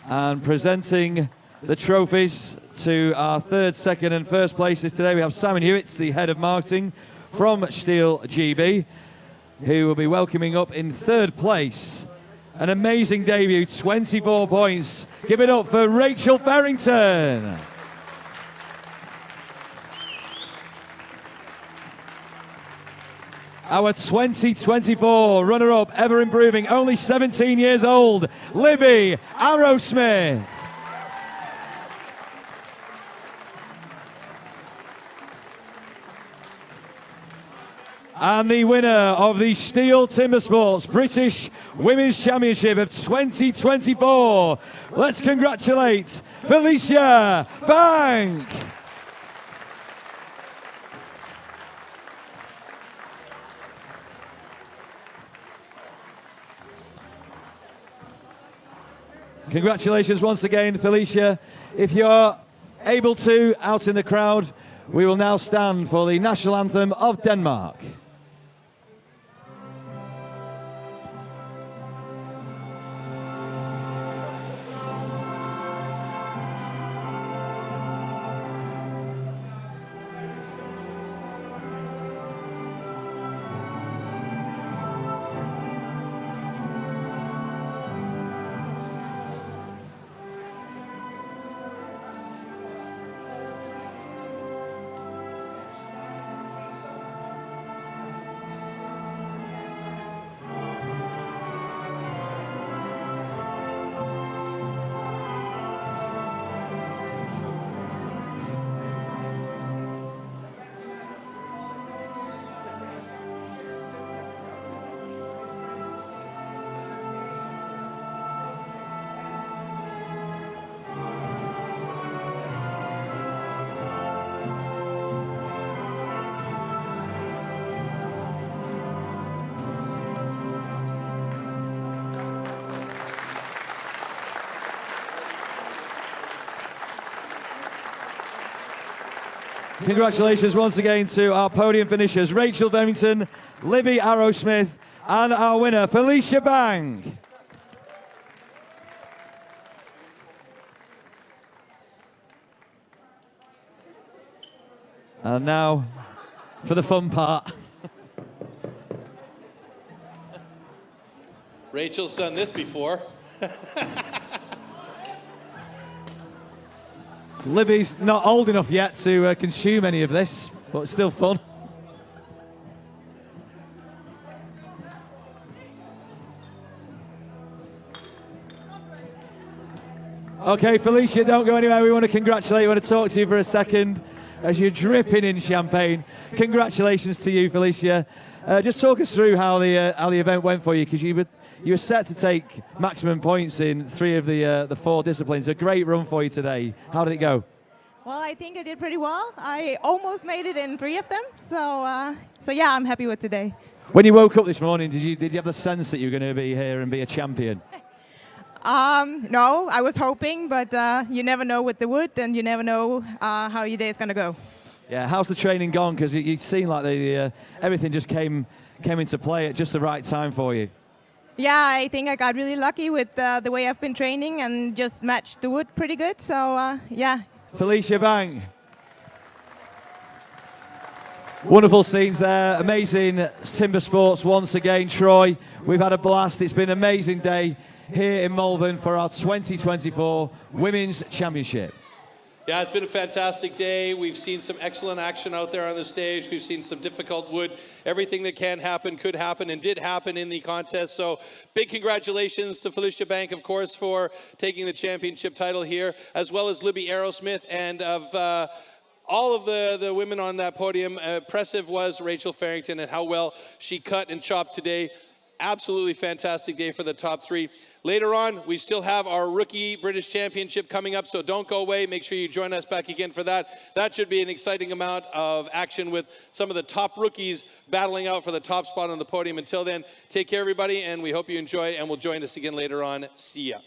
And presenting the trophies to our third, second and first places today, we have Simon Hewitt, the head of marketing from STIHL GB, who will be welcoming up in third place. An amazing debut, 24 points. Give it up for Rachel Farrington. Our 2024 runner-up, ever improving, only 17 years old, Libby Arrowsmith. And the winner of the STIHL Timbersports British Women's Championship of 2024. Let's congratulate Felicia Bank. Congratulations once again, Felicia. If you're able to, out in the crowd, we will now stand for the national anthem of Denmark. Congratulations once again to our podium finishers, Rachel Farrington, Libby Arrowsmith, and our winner, Felicia Bang. And now for the fun part. Rachel's done this before. Libby's not old enough yet to consume any of this, but it's still fun. Okay, Felicia, don't go anywhere. We want to congratulate you. We want to talk to you for a second as you're dripping in champagne. Congratulations to you, Felicia. Just talk us through how the event went for you, because you were set to take maximum points in 3 of the 4 disciplines. A great run for you today. How did it go? Well, I think I did pretty well. I almost made it in 3 of them. So yeah, I'm happy with today. When you woke up this morning, did you have the sense that you were going to be here and be a champion? No, I was hoping, but you never know with the wood, and you never know how your day is going to go. Yeah, how's the training gone? Because it seemed like everything just came into play at just the right time for you. Yeah, I think I got really lucky with the way I've been training and just matched the wood pretty good. So yeah. Felicia Bang. Wonderful scenes there. Amazing Timber Sports once again, Troy. We've had a blast. It's been an amazing day here in Malvern for our 2024 Women's Championship. Yeah, it's been a fantastic day. We've seen some excellent action out there on the stage. We've seen some difficult wood. Everything that can happen could happen and did happen in the contest. So big congratulations to Felicia Bank, of course, for taking the championship title here, as well as Libby Arrowsmith, and of all of the women on that podium. Impressive was Rachel Farrington and how well she cut and chopped today. Absolutely fantastic day for the top three. Later on, we still have our Rookie British Championship coming up, so don't go away. Make sure you join us back again for that. That should be an exciting amount of action with some of the top rookies battling out for the top spot on the podium. Until then, take care, everybody, and we hope you enjoy, and will join us again later on. See ya.